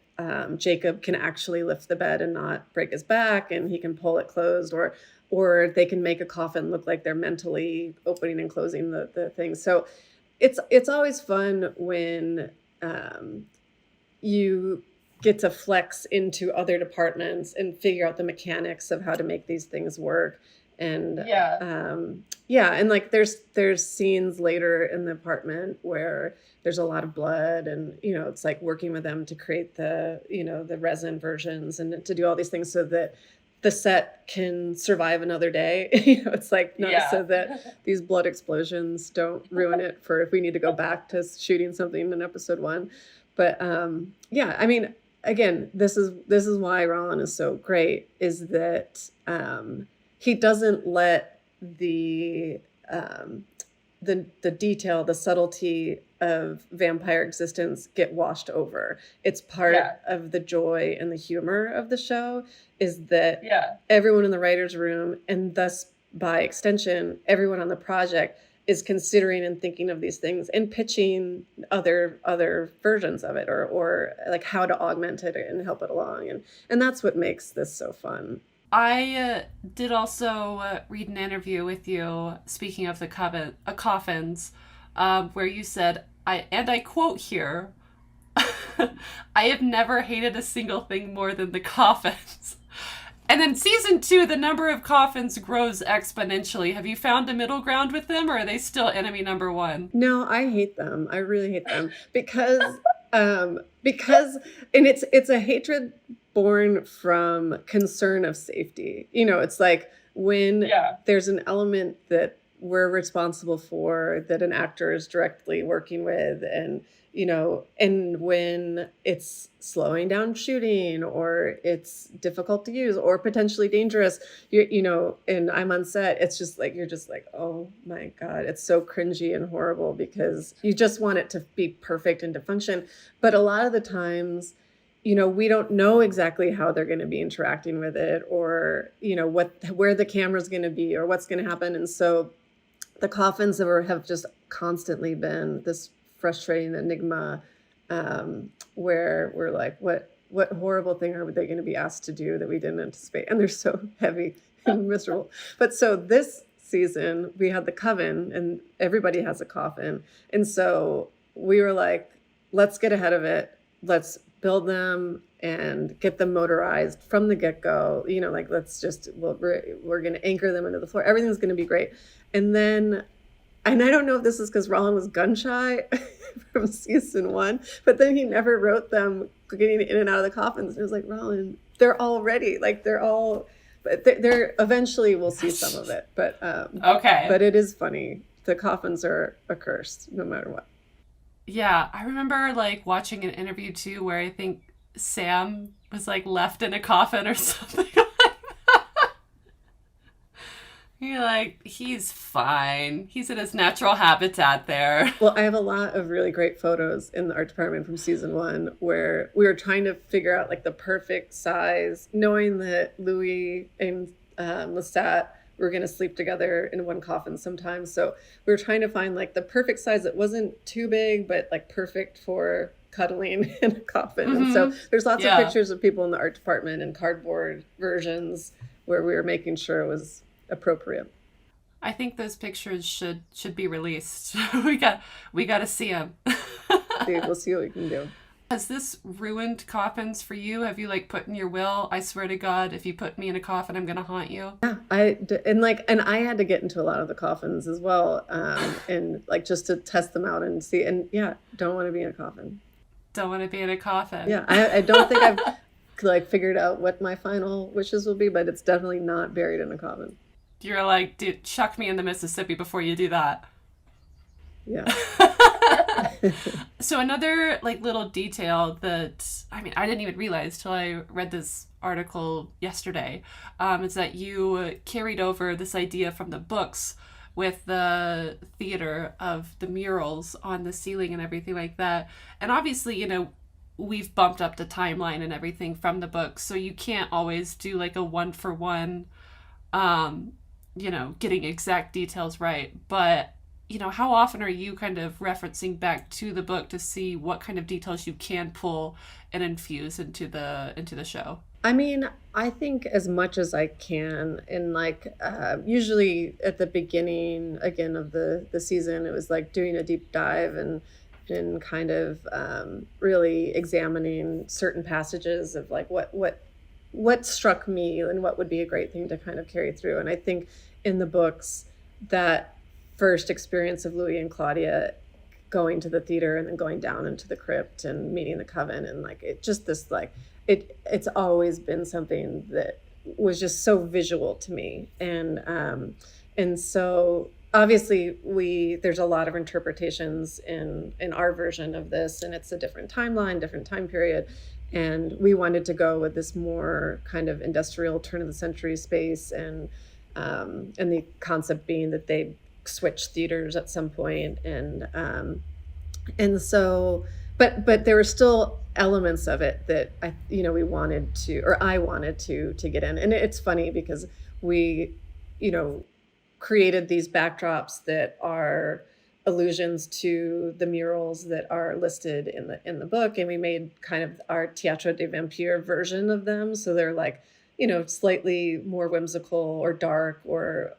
Jacob can actually lift the bed and not break his back and he can pull it closed, or they can make a coffin look like they're mentally opening and closing the thing. So it's always fun when you get to flex into other departments and figure out the mechanics of how to make these things work. And and like there's scenes later in the apartment where there's a lot of blood and it's like working with them to create the the resin versions and to do all these things so that the set can survive another day. It's like not so that these blood explosions don't ruin it for if we need to go back to shooting something in episode one. But I mean, again, this is why Rolin is so great, is that he doesn't let the the detail, the subtlety of vampire existence get washed over. It's part of the joy and the humor of the show, is that everyone in the writer's room, and thus by extension, everyone on the project, is considering and thinking of these things and pitching other versions of it, or like how to augment it and help it along. And that's what makes this so fun. I did also read an interview with you, speaking of the coffins, where you said, I quote here, "I have never hated a single thing more than the coffins." And then season 2, the number of coffins grows exponentially. Have you found a middle ground with them, or are they still enemy number 1? No, I hate them. I really hate them because and it's a hatred born from concern of safety. You know, it's like when there's an element that we're responsible for, that an actor is directly working with, and you know, and when it's slowing down shooting, or it's difficult to use, or potentially dangerous, you know, and I'm on set, it's just like, you're just like, oh my God, it's so cringy and horrible, because you just want it to be perfect and to function. But a lot of the times, you know, we don't know exactly how they're going to be interacting with it, or, you know, where the camera's going to be, or what's going to happen. And so the coffins have just constantly been this frustrating enigma, where we're like, what horrible thing are they going to be asked to do that we didn't anticipate? And they're so heavy and miserable. But so this season we had the Coven, and everybody has a coffin. And so we were like, let's get ahead of it. Let's build them and get them motorized from the get-go. You know, like, we're going to anchor them into the floor. Everything's going to be great. And I don't know if this is because Rolin was gun shy from season 1, but then he never wrote them getting in and out of the coffins. And it was like, Rolin, they're eventually we'll see some of it. But okay. But it is funny. The coffins are a curse no matter what. Yeah, I remember like watching an interview too, where I think Sam was like left in a coffin or something. You're like, he's fine. He's in his natural habitat there. Well, I have a lot of really great photos in the art department from season 1, where we were trying to figure out like the perfect size, knowing that Louis and Lestat were going to sleep together in one coffin sometimes. So we were trying to find like the perfect size that wasn't too big, but like perfect for cuddling in a coffin. Mm-hmm. And so there's lots of pictures of people in the art department and cardboard versions where we were making sure it was appropriate. I think those pictures should be released. we got to see them. Dude, we'll see what we can do. Has this ruined coffins for you? Have you like put in your will, I swear to God, if you put me in a coffin, I'm gonna haunt you? Yeah, and I had to get into a lot of the coffins as well, and like just to test them out and see. And yeah, don't want to be in a coffin. Don't want to be in a coffin. Yeah, I don't think I've like figured out what my final wishes will be, but it's definitely not buried in a coffin. You're like, dude, chuck me in the Mississippi before you do that. Yeah. So another like little detail that, I mean, I didn't even realize till I read this article yesterday, is that you carried over this idea from the books with the theater of the murals on the ceiling and everything like that. And obviously, you know, we've bumped up the timeline and everything from the books, so you can't always do like a 1-for-1, you know, getting exact details right. But, you know, how often are you kind of referencing back to the book to see what kind of details you can pull and infuse into the show? I mean, I think as much as I can. And like usually at the beginning again of the season, it was like doing a deep dive and kind of really examining certain passages of like what struck me and what would be a great thing to kind of carry through. And I think in the books, that first experience of Louis and Claudia going to the theater and then going down into the crypt and meeting the Coven, and like it just this like it's always been something that was just so visual to me. And so obviously there's a lot of interpretations in our version of this, and it's a different timeline, different time period. And we wanted to go with this more kind of industrial turn of the century space, and the concept being that they switch theaters at some point, and so, but there were still elements of it that we wanted to, or I wanted to get in. And it's funny because we, created these backdrops that are allusions to the murals that are listed in the book, and we made kind of our Théâtre des Vampires version of them. So they're like, slightly more whimsical or dark or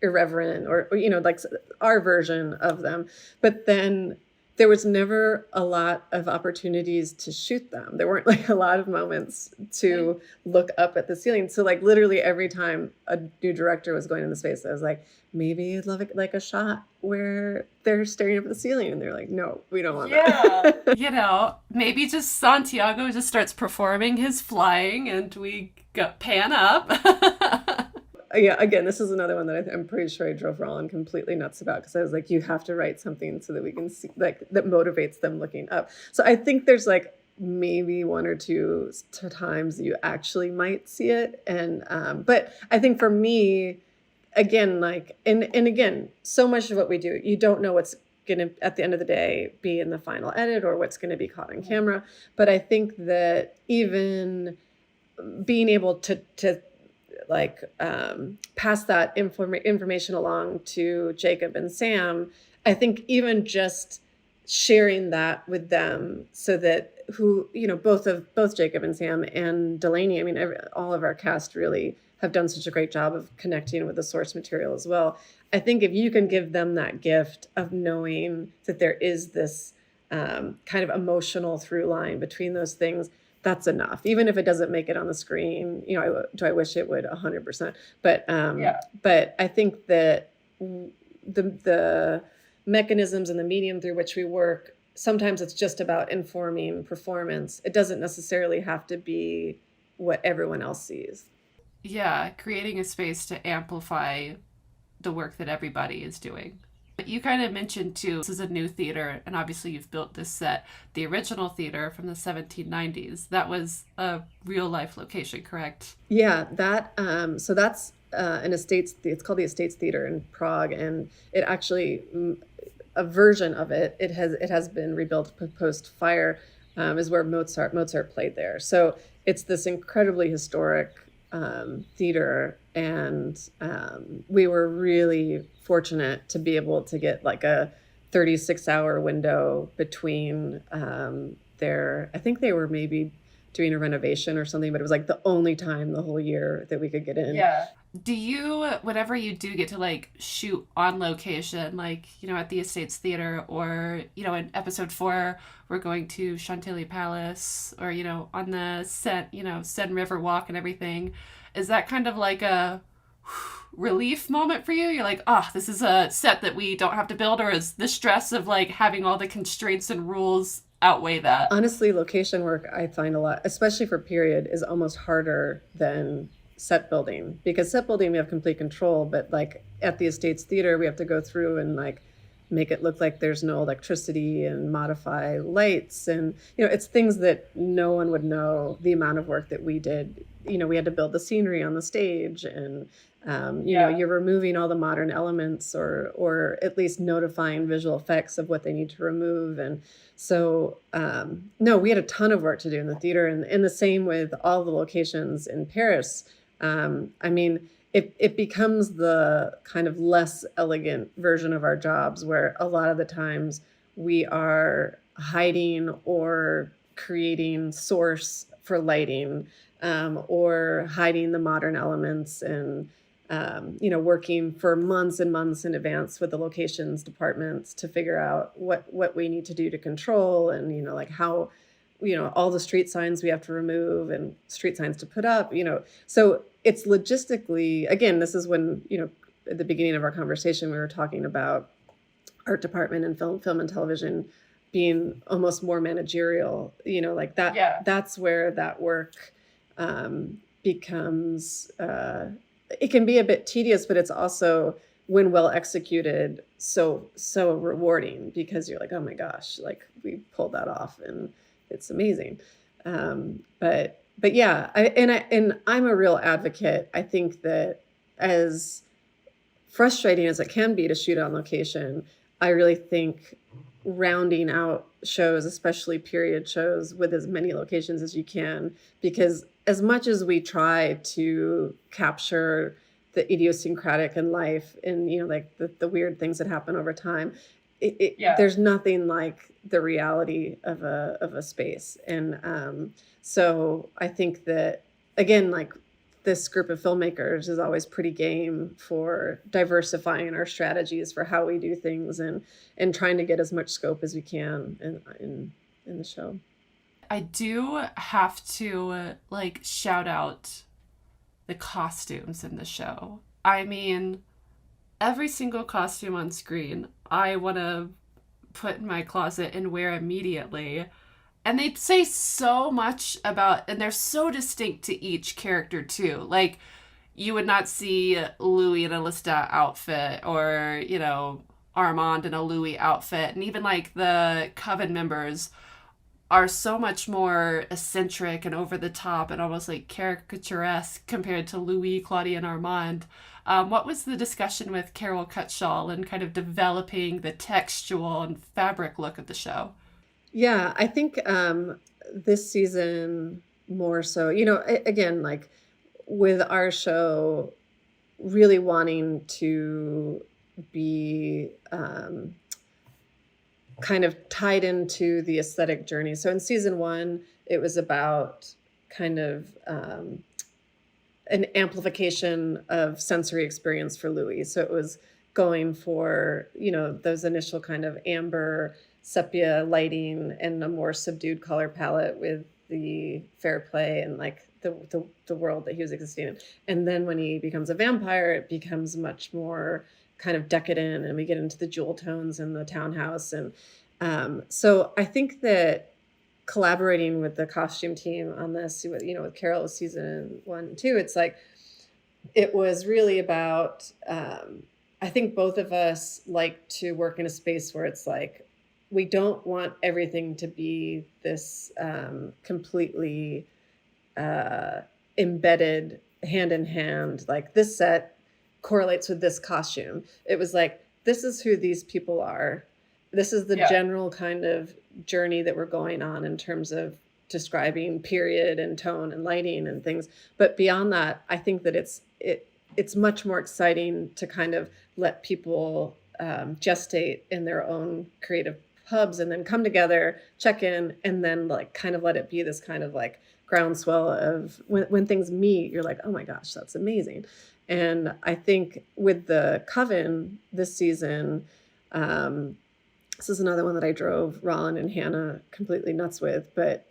irreverent or like our version of them. But then there was never a lot of opportunities to shoot them. There weren't like a lot of moments to look up at the ceiling. So like literally every time a new director was going in the space, I was like, maybe I'd love it like a shot where they're staring up at the ceiling, and they're like, no, we don't want that. Maybe just Santiago just starts performing his flying and we pan up. Yeah, again, this is another one that I'm pretty sure I drove Rolin completely nuts about, because I was like, you have to write something so that we can see, like, that motivates them looking up. So I think there's like maybe one or two times you actually might see it. And but I think for me, again, like, and again, so much of what we do, you don't know what's going to, at the end of the day, be in the final edit or what's going to be caught on camera. But I think that even being able to like pass that information along to Jacob and Sam, I think even just sharing that with them, so that both Jacob and Sam and Delaney, I mean, all of our cast really have done such a great job of connecting with the source material as well. I think if you can give them that gift of knowing that there is this kind of emotional through line between those things, that's enough. Even if it doesn't make it on the screen, I wish it would 100%. But but I think that the mechanisms and the medium through which we work, sometimes it's just about informing performance. It doesn't necessarily have to be what everyone else sees. Yeah, creating a space to amplify the work that everybody is doing. But you kind of mentioned too, this is a new theater, and obviously you've built this set. The original theater from the 1790s, that was a real life location, correct? Yeah, that so that's an Estates. It's called the Estates Theater in Prague, and it actually a version of it. It has been rebuilt post fire. Is where Mozart played there. So it's this incredibly historic theater, and we were really fortunate to be able to get like a 36-hour window between I think they were maybe doing a renovation or something, but it was like the only time the whole year that we could get in. Yeah. Do you, whenever you do get to like shoot on location, like, at the Estates Theater, or, in episode 4, we're going to Chantilly Palace, or, on the set, Seine River Walk and everything, is that kind of like a relief moment for you? You're like, this is a set that we don't have to build, or is the stress of like having all the constraints and rules outweigh that? Honestly, location work, I find a lot, especially for period, is almost harder than set building, because set building we have complete control, but like at the Estates Theater we have to go through and like make it look like there's no electricity and modify lights, and it's things that no one would know the amount of work that we did. We had to build the scenery on the stage, and you're removing all the modern elements, or at least notifying visual effects of what they need to remove. And so no, we had a ton of work to do in the theater, and the same with all the locations in Paris. I mean, it becomes the kind of less elegant version of our jobs, where a lot of the times we are hiding or creating source for lighting, or hiding the modern elements, and working for months and months in advance with the locations departments to figure out what we need to do to control, and like how all the street signs we have to remove and street signs to put up, so it's logistically, again, this is when, at the beginning of our conversation, we were talking about art department and film and television being almost more managerial, like that. Yeah. That's where that work becomes, it can be a bit tedious, but it's also, when well executed, so rewarding, because you're like, oh my gosh, like we pulled that off and it's amazing. But yeah, I'm a real advocate. I think that as frustrating as it can be to shoot on location, I really think rounding out shows, especially period shows, with as many locations as you can, because as much as we try to capture the idiosyncratic in life and, you know, like the weird things that happen over time, there's nothing like the reality of a space. And so I think that, again, like, this group of filmmakers is always pretty game for diversifying our strategies for how we do things and trying to get as much scope as we can in the show. I do have to like shout out the costumes in the show. I mean, every single costume on screen, I want to put in my closet and wear immediately. And they say so much about, and they're so distinct to each character too. Like, you would not see Louis in a Lestat outfit, or, you know, Armand in a Louis outfit. And even like the Coven members are so much more eccentric and over the top and almost like caricaturesque compared to Louis, Claudia, and Armand. What was the discussion with Carol Cutshall and kind of developing the textual and fabric look of the show? Yeah, I think this season more so, you know, again, like with our show really wanting to be kind of tied into the aesthetic journey. So in season 1, it was about kind of an amplification of sensory experience for Louis. So it was going for, you know, those initial kind of amber sepia lighting and a more subdued color palette with the fair play and like the world that he was existing in. And then when he becomes a vampire, it becomes much more kind of decadent, and we get into the jewel tones in the townhouse. And so I think that collaborating with the costume team on this, you know, with Carol season 1 and 2, it's like, it was really about, I think both of us like to work in a space where it's like, we don't want everything to be this completely embedded hand in hand, like this set correlates with this costume. It was like, this is who these people are. This is the general kind of journey that we're going on in terms of describing period and tone and lighting and things. But beyond that, I think that it's much more exciting to kind of let people gestate in their own creative hubs and then come together, check in, and then like kind of let it be this kind of like groundswell of when things meet, you're like, oh my gosh, that's amazing. And I think with the Coven this season, this is another one that I drove Rolin and Hannah completely nuts with. But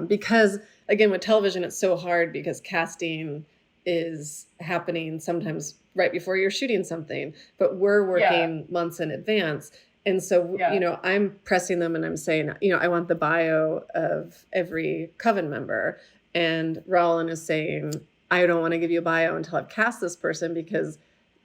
because, again, with television, it's so hard because casting is happening sometimes right before you're shooting something. But we're working months in advance. And so, you know, I'm pressing them and I'm saying, you know, I want the bio of every Coven member. And Rolin is saying, I don't want to give you a bio until I've cast this person because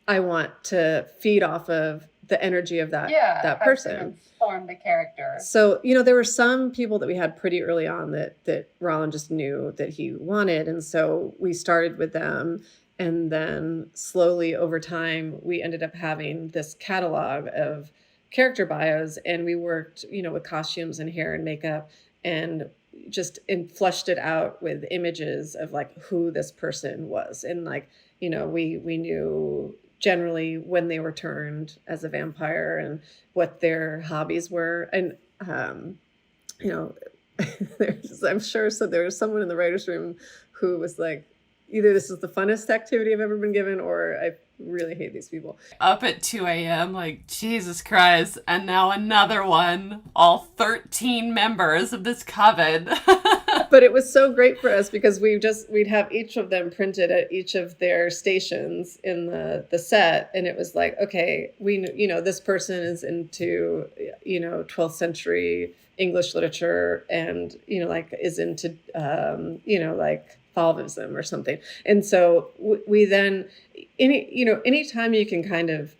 I want to feed off of the energy of that person. Form the character. So, you know, there were some people that we had pretty early on that Rolin just knew that he wanted. And so we started with them. And then slowly over time, we ended up having this catalog of character bios, and we worked, you know, with costumes and hair and makeup and just fleshed it out with images of like who this person was. And like, you know, we knew generally when they were turned as a vampire and what their hobbies were. And, you know, I'm sure so there was someone in the writer's room who was like, either this is the funnest activity I've ever been given, or I really hate these people. Up at 2 a.m., like, Jesus Christ. And now another one, all 13 members of this coven. But it was so great for us because we'd have each of them printed at each of their stations in the set. And it was like, okay, you know, this person is into, you know, 12th century English literature and, you know, like is into, you know, like Fauvism or something. And so we then, anytime you can kind of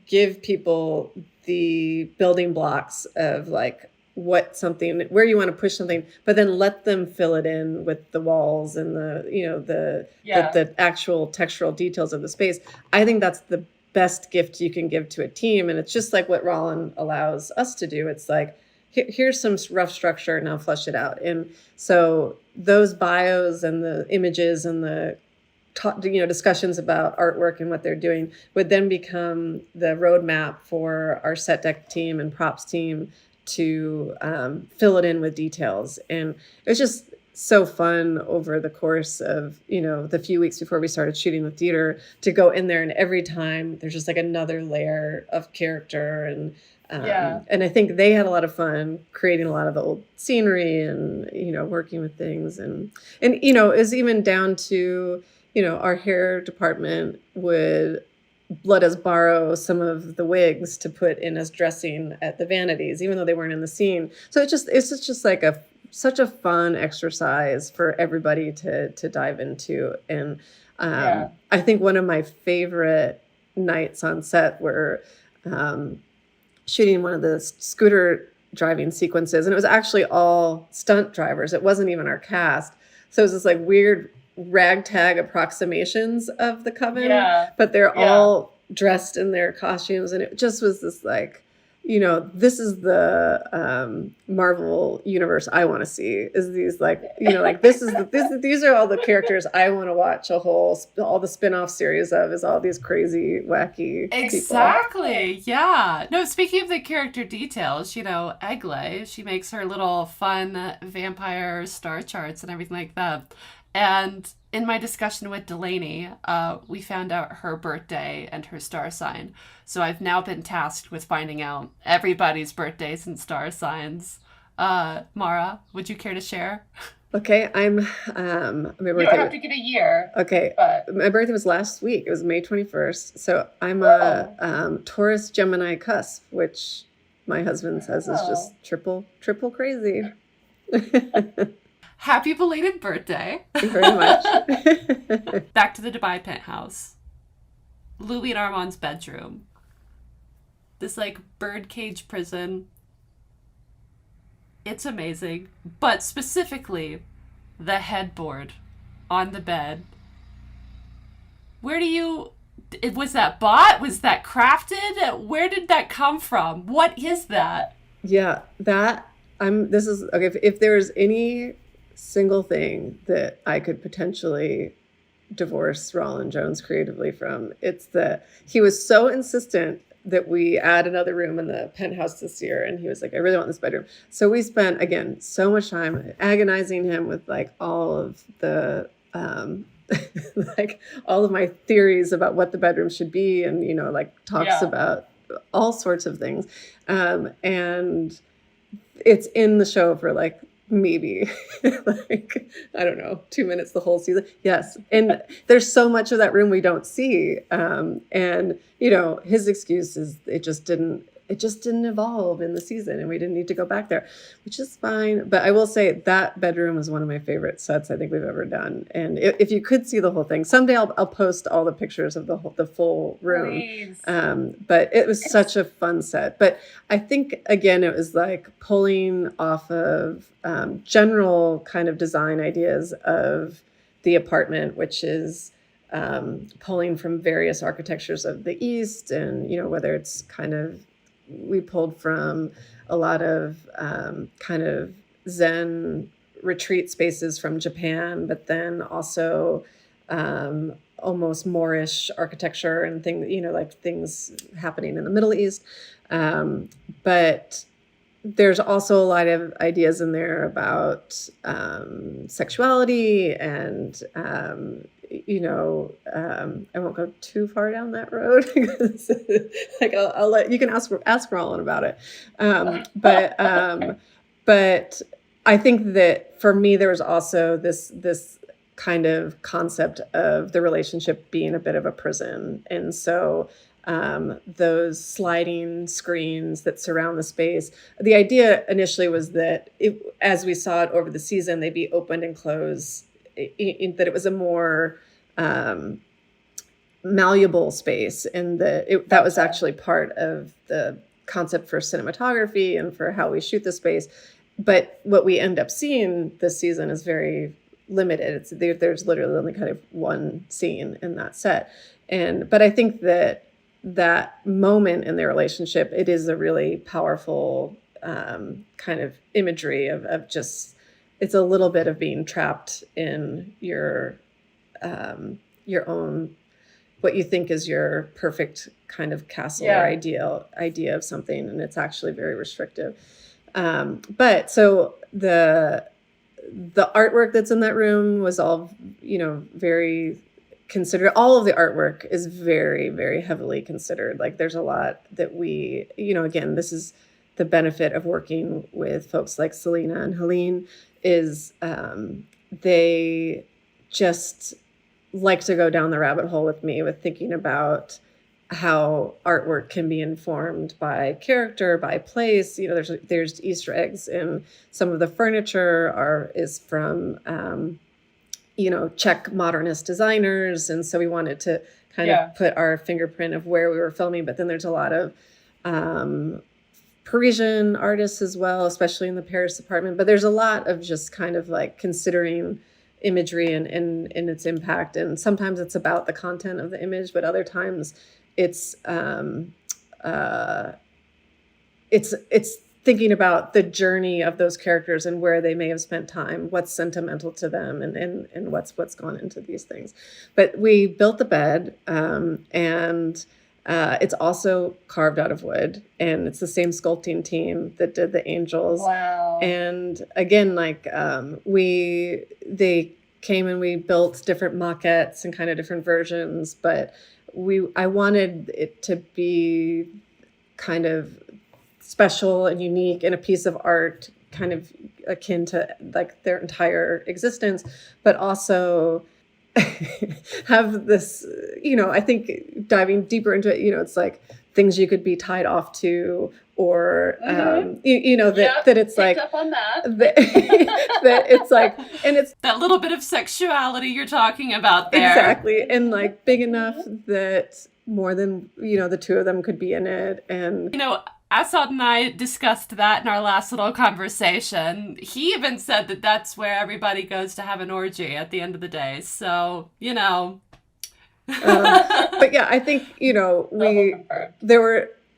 give people the building blocks of like where you want to push something, but then let them fill it in with the walls and the actual textural details of the space. I think that's the best gift you can give to a team. And it's just like what Rolin allows us to do. It's like, here's some rough structure, now flesh it out. And so those bios and the images and the discussions about artwork and what they're doing would then become the roadmap for our set deck team and props team to fill it in with details. And it was just so fun over the course of, the few weeks before we started shooting the theater to go in there, and every time there's just like another layer of character. And and I think they had a lot of fun creating a lot of the old scenery and, working with things. And it was even down to, our hair department would let us borrow some of the wigs to put in as dressing at the vanities, even though they weren't in the scene. So it's just like such a fun exercise for everybody to dive into. And I think one of my favorite nights on set were shooting one of the scooter driving sequences, and it was actually all stunt drivers. It wasn't even our cast. So it was this like weird ragtag approximations of the Coven, but they're all dressed in their costumes. And it just was this like, this is the Marvel universe I want to see, is these like, like these are all the characters I want to watch all the spin-off series of, is all these crazy, wacky Exactly. People. Yeah. No, speaking of the character details, Egle, she makes her little fun vampire star charts and everything like that. And in my discussion with Delaney, we found out her birthday and her star sign. So I've now been tasked with finding out everybody's birthdays and star signs. Mara, would you care to share? Okay, my birthday. You don't have to give a year. Okay, my birthday was last week. It was May 21st. So I'm a Taurus Gemini cusp, which my husband says is just triple crazy. Happy belated birthday. Thank you very much. Back to the Dubai penthouse. Louis and Armand's bedroom. This like birdcage prison. It's amazing. But specifically, the headboard on the bed. Was that bought? Was that crafted? Where did that come from? What is that? Yeah, if there's any single thing that I could potentially divorce Rolin Jones creatively from, it's that he was so insistent that we add another room in the penthouse this year, and he was like, I really want this bedroom. So we spent, again, so much time agonizing him with like all of the like all of my theories about what the bedroom should be, and talks about all sorts of things, and it's in the show for like maybe like, I don't know, 2 minutes the whole season. Yes. And there's so much of that room we don't see. And his excuse is it just didn't evolve in the season, and we didn't need to go back there, which is fine. But I will say that bedroom was one of my favorite sets I think we've ever done. And if you could see the whole thing, someday I'll post all the pictures of the full room. Please. But it was such a fun set. But I think, again, it was like pulling off of general kind of design ideas of the apartment, which is pulling from various architectures of the East, and whether it's kind of, we pulled from a lot of kind of Zen retreat spaces from Japan, but then also almost Moorish architecture and things happening in the Middle East. But there's also a lot of ideas in there about sexuality and I won't go too far down that road because I'll let you can ask Rolin about it. But I think that for me, there was also this kind of concept of the relationship being a bit of a prison. And so those sliding screens that surround the space, the idea initially was that as we saw it over the season, they'd be opened and closed, that it was a more malleable space, and that was actually part of the concept for cinematography and for how we shoot the space. But what we end up seeing this season is very limited. There's literally only kind of one scene in that set. But I think that that moment in their relationship, it is a really powerful kind of imagery of just, it's a little bit of being trapped in your own, what you think is your perfect kind of castle or idea of something, and it's actually very restrictive. But so the artwork that's in that room was all, very considered. All of the artwork is very, very heavily considered. Like there's a lot that we, again, this is the benefit of working with folks like Selena and Helene, is they just like to go down the rabbit hole with me with thinking about how artwork can be informed by character, by place. There's Easter eggs in some of the furniture is from Czech modernist designers, and so we wanted to kind of put our fingerprint of where we were filming. But then there's a lot of Parisian artists as well, especially in the Paris department. But there's a lot of just kind of like considering imagery and its impact. And sometimes it's about the content of the image, but other times it's thinking about the journey of those characters and where they may have spent time, what's sentimental to them, and what's gone into these things. But we built the bed, and it's also carved out of wood, and it's the same sculpting team that did the angels. Wow. And again, they came and we built different maquettes and kind of different versions, but I wanted it to be kind of special and unique and a piece of art kind of akin to like their entire existence, but also have this, I think diving deeper into it, it's like things you could be tied off to, or that it's like up on that. that it's like, and it's that little bit of sexuality you're talking about there. Exactly. And like big enough that more than, the two of them could be in it. And Assad and I discussed that in our last little conversation. He even said that that's where everybody goes to have an orgy at the end of the day. So, but yeah, I think,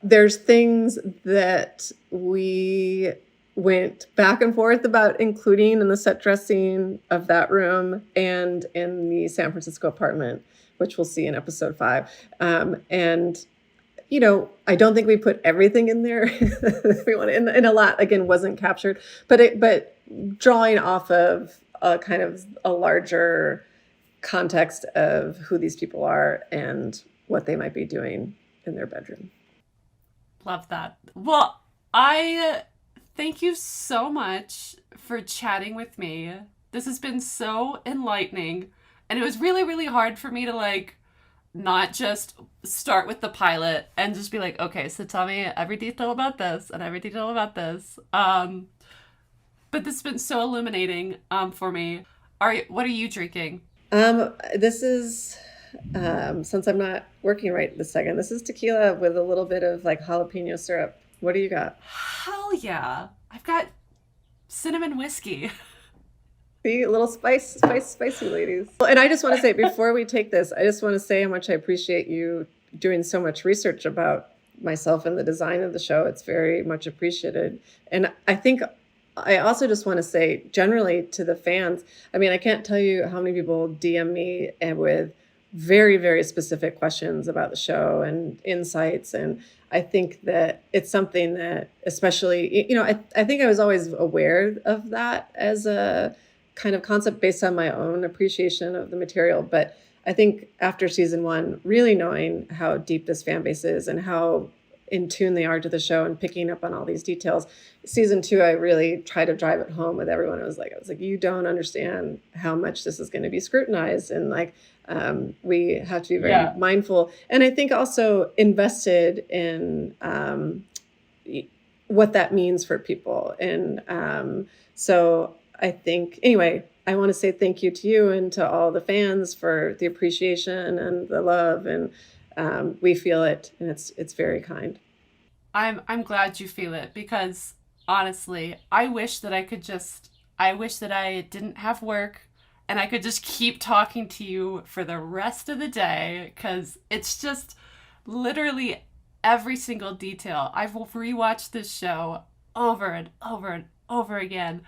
there's things that we went back and forth about including in the set dressing of that room and in the San Francisco apartment, which we'll see in episode 5. And I don't think we put everything in there. We want, and a lot again wasn't captured, but drawing off of a kind of a larger context of who these people are and what they might be doing in their bedroom. Love that. Well, I thank you so much for chatting with me. This has been so enlightening, and it was really, really hard for me to not just start with the pilot and just be like, okay, so tell me every detail about this and every detail about this. But this has been so illuminating for me. What are you drinking? This is, since I'm not working right this second, this is tequila with a little bit of jalapeno syrup. What do you got? Hell yeah. I've got cinnamon whiskey. See, a little spicy ladies. And I just want to say, before we take this, I just want to say how much I appreciate you doing so much research about myself and the design of the show. It's very much appreciated. And I think I also just want to say generally to the fans, I can't tell you how many people DM me and with very, very specific questions about the show and insights. And I think that it's something that especially, I think I was always aware of that as a kind of concept based on my own appreciation of the material. But I think after season 1, really knowing how deep this fan base is and how in tune they are to the show and picking up on all these details. Season 2, I really try to drive it home with everyone. I was like, you don't understand how much this is going to be scrutinized. And we have to be very mindful. And I think also invested in what that means for people. And so I think, anyway, I want to say thank you to you and to all the fans for the appreciation and the love. And we feel it, and it's very kind. I'm glad you feel it, because honestly, I wish that I didn't have work and I could just keep talking to you for the rest of the day, because it's just literally every single detail. I've rewatched this show over and over and over again.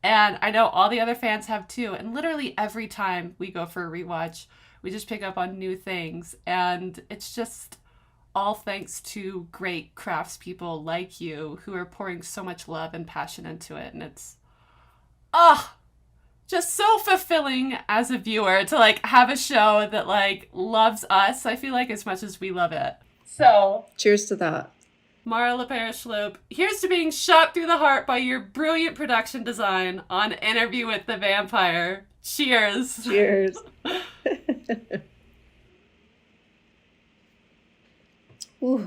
And I know all the other fans have too. And literally every time we go for a rewatch, we just pick up on new things. And it's just all thanks to great craftspeople like you who are pouring so much love and passion into it. And it's, just so fulfilling as a viewer to like have a show that like loves us, I feel like, as much as we love it. So Cheers to that. Mara LePere-Schloop, here's to being shot through the heart by your brilliant production design on Interview with the Vampire. Cheers. Cheers. Ooh,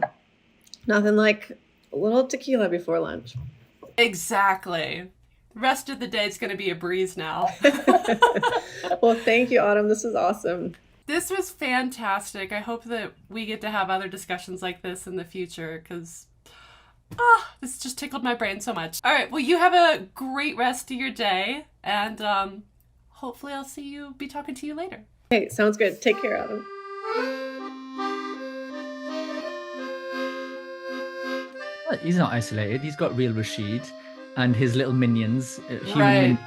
nothing like a little tequila before lunch. Exactly. The rest of the day is going to be a breeze now. Well, thank you, Autumn. This is awesome. This was fantastic. I hope that we get to have other discussions like this in the future because this just tickled my brain so much. All right. Well, you have a great rest of your day, and hopefully I'll be talking to you later. Okay, sounds good. Take care, Autumn. Well, he's not isolated. He's got real Rashid and his little minions, human Right. minions.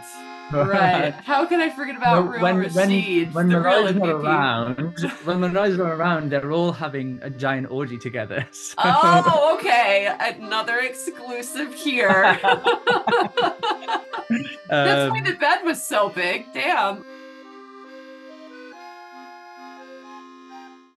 Right. How can I forget about real Rashid? When the real Mirai's not MVP? around, they're all having a giant orgy together. So. Oh, okay. Another exclusive here. That's why the bed was so big. Damn.